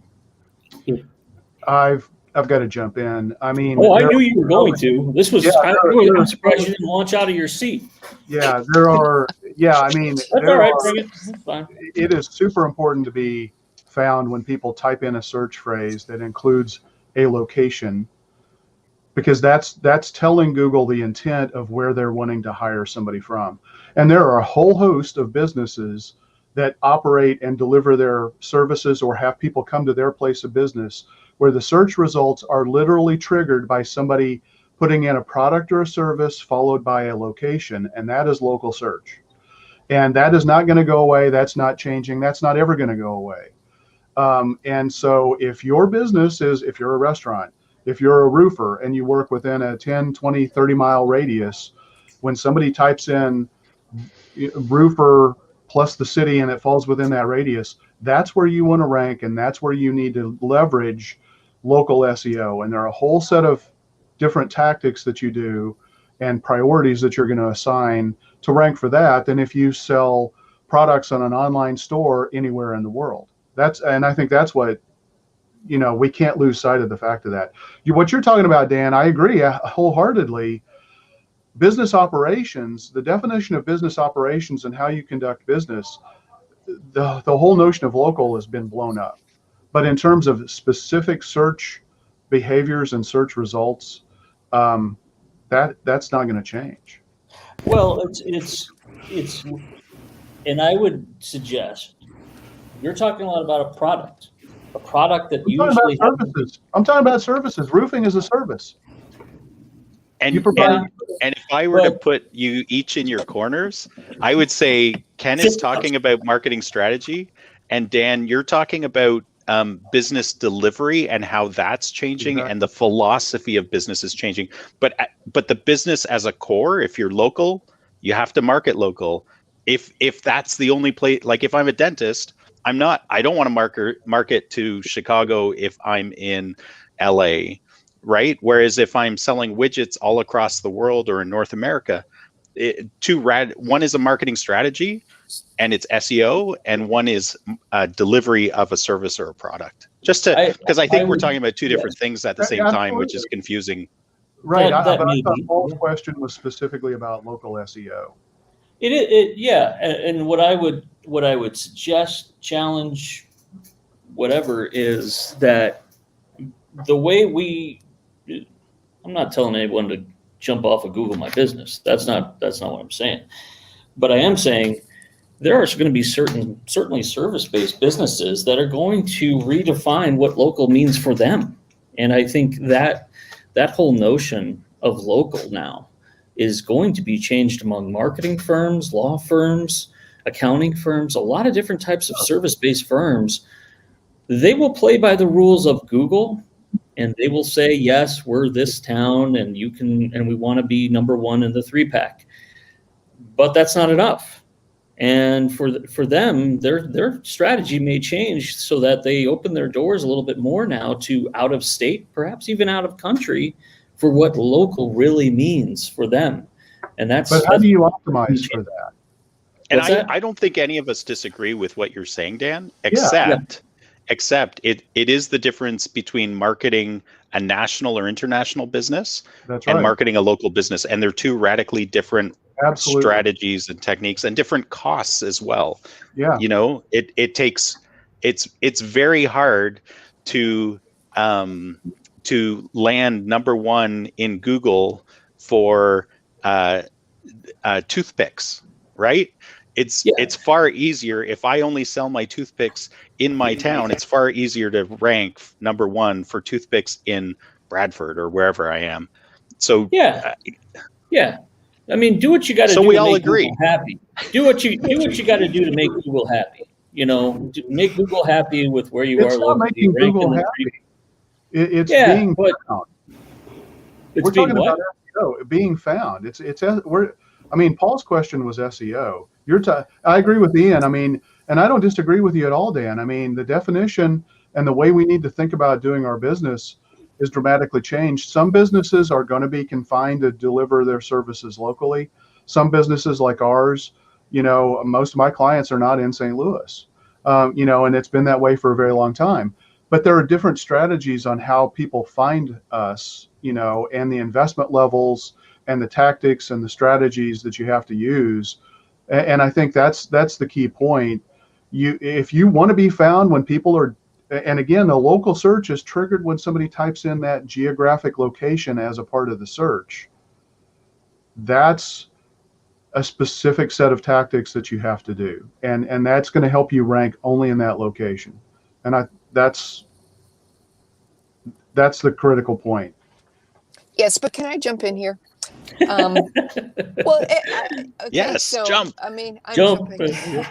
I've got to jump in. I mean, I knew you were going to. This was. I'm surprised you didn't launch out of your seat. Yeah, there are. Yeah, I mean, that's all right. Bring it. That's fine. It is super important to be found when people type in a search phrase that includes a location, because that's telling Google the intent of where they're wanting to hire somebody from. And there are a whole host of businesses that operate and deliver their services or have people come to their place of business where the search results are literally triggered by somebody putting in a product or a service followed by a location, and that is local search. And that is not going to go away. That's not changing. That's not ever going to go away. And so if your business if you're a restaurant, if you're a roofer and you work within a 10, 20, 30 mile radius, when somebody types in roofer plus the city and it falls within that radius, that's where you want to rank, and that's where you need to leverage local SEO. And there are a whole set of different tactics that you do and priorities that you're going to assign to rank for that than if you sell products on an online store anywhere in the world. And I think that's what, we can't lose sight of the fact of that. What you're talking about, Dan, I agree wholeheartedly. Business operations, the definition of business operations and how you conduct business, the whole notion of local has been blown up. But in terms of specific search behaviors and search results, that's not going to change. Well, it's, and I would suggest you're talking a lot about a product that usually. I'm talking about services. Roofing is a service. And if I were to put you each in your corners, I would say Ken is talking about marketing strategy, and Dan, you're talking about business delivery and how that's changing, and the philosophy of business is changing. But the business as a core, if you're local, you have to market local. If that's the only place, like if I'm a dentist I don't want to market to Chicago if I'm in LA, right? Whereas if I'm selling widgets all across the world or in North America, one is a marketing strategy and it's SEO, and one is delivery of a service or a product. Just to, because I think we're talking about two different things at the same time, which is confusing. Right. That But I may thought be, Paul's yeah. question was specifically about local SEO. Yeah, and what I would suggest, challenge, whatever, is that the way I'm not telling anyone to jump off of Google My Business. That's not what I'm saying. But I am saying there are going to be certainly service-based businesses that are going to redefine what local means for them. And I think that whole notion of local now is going to be changed among marketing firms, law firms, accounting firms, a lot of different types of service-based firms. They will play by the rules of Google, and they will say, yes, we're this town and we want to be number one in the 3-pack. But that's not enough. And for them, their strategy may change so that they open their doors a little bit more now to out of state, perhaps even out of country, for what local really means for them. And But how do you optimize for that? And I don't think any of us disagree with what you're saying, Dan, except it is the difference between marketing a national or international business and marketing a local business. And they're two radically different strategies and techniques and different costs as well. Yeah. You know, it's very hard to land number one in Google for toothpicks, right? It's far easier if I only sell my toothpicks in my town. It's far easier to rank number one for toothpicks in Bradford or wherever I am. So yeah. I mean, do what you got to do. So we to all make agree. Google happy. Do what you got to do to make Google happy. You know, make Google happy with where you It's are not locally. making Google happy. It's being found. We're talking about SEO being found. Paul's question was SEO. I agree with Ian. I mean, and I don't disagree with you at all, Dan. I mean, the definition and the way we need to think about doing our business is dramatically changed. Some businesses are going to be confined to deliver their services locally. Some businesses like ours, most of my clients are not in St. Louis, and it's been that way for a very long time. But there are different strategies on how people find us, and the investment levels and the tactics and the strategies that you have to use. And I think that's the key point. If you want to be found when people are, and again, the local search is triggered when somebody types in that geographic location as a part of the search. That's a specific set of tactics that you have to do. And that's going to help you rank only in that location. And that's the critical point. Yes, but can I jump in here? Okay, yes, so, jump. I mean, I'm jump. jumping.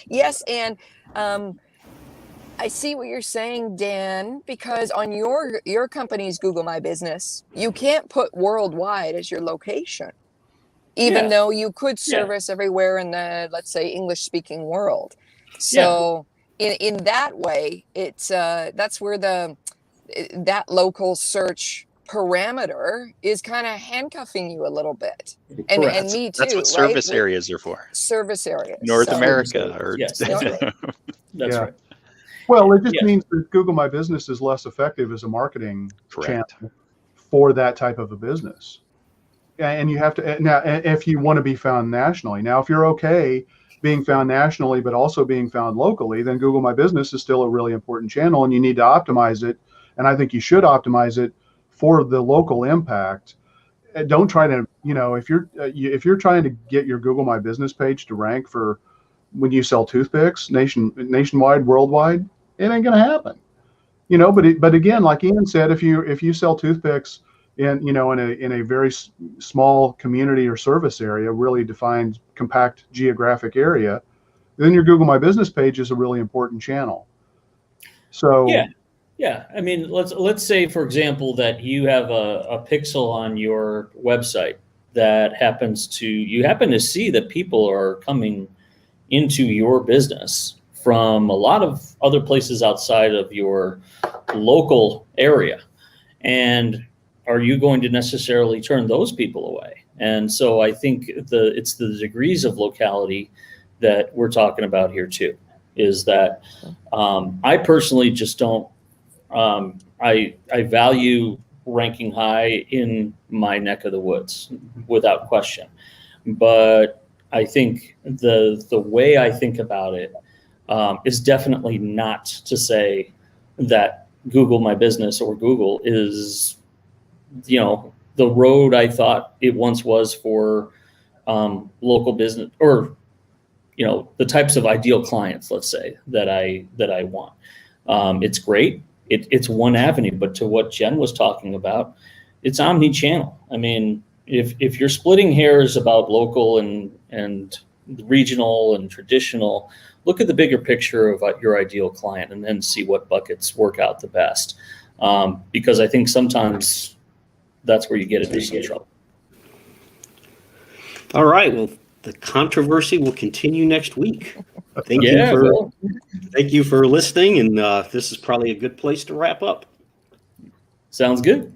Yes, and I see what you're saying, Dan, because on your company's Google My Business, you can't put worldwide as your location, even though you could service everywhere in the, let's say, English-speaking world. So in that way, it's that's where that local search parameter is kind of handcuffing you a little bit, and me too. That's what service areas are for. Service areas, North America, or yes, that's right. Well, it just means that Google My Business is less effective as a marketing channel for that type of a business. And you have to now, if you want to be found nationally. Now, if you're okay being found nationally but also being found locally, then Google My Business is still a really important channel, and you need to optimize it. And I think you should optimize it for the local impact. Don't try to, if you're trying to get your Google My Business page to rank for when you sell toothpicks nationwide, worldwide, it ain't going to happen. But again, like Ian said, if you sell toothpicks in a very small community or service area, really defined, compact geographic area, then your Google My Business page is a really important channel. So yeah. I mean, let's say, for example, that you have a pixel on your website that you happen to see that people are coming into your business from a lot of other places outside of your local area. And are you going to necessarily turn those people away? And so I think it's the degrees of locality that we're talking about here too, is that I personally just don't, I value ranking high in my neck of the woods without question. But I think the way I think about it is definitely not to say that Google My Business or Google is, the road I thought it once was for local business, or the types of ideal clients, let's say, that I want. It's great. It's one avenue, but to what Jen was talking about, it's omni-channel. I mean, if you're splitting hairs about local and regional and traditional, look at the bigger picture of your ideal client and then see what buckets work out the best. Because I think sometimes that's where you get into some trouble. All right. Well, the controversy will continue next week. Thank you for listening. And this is probably a good place to wrap up. Sounds good.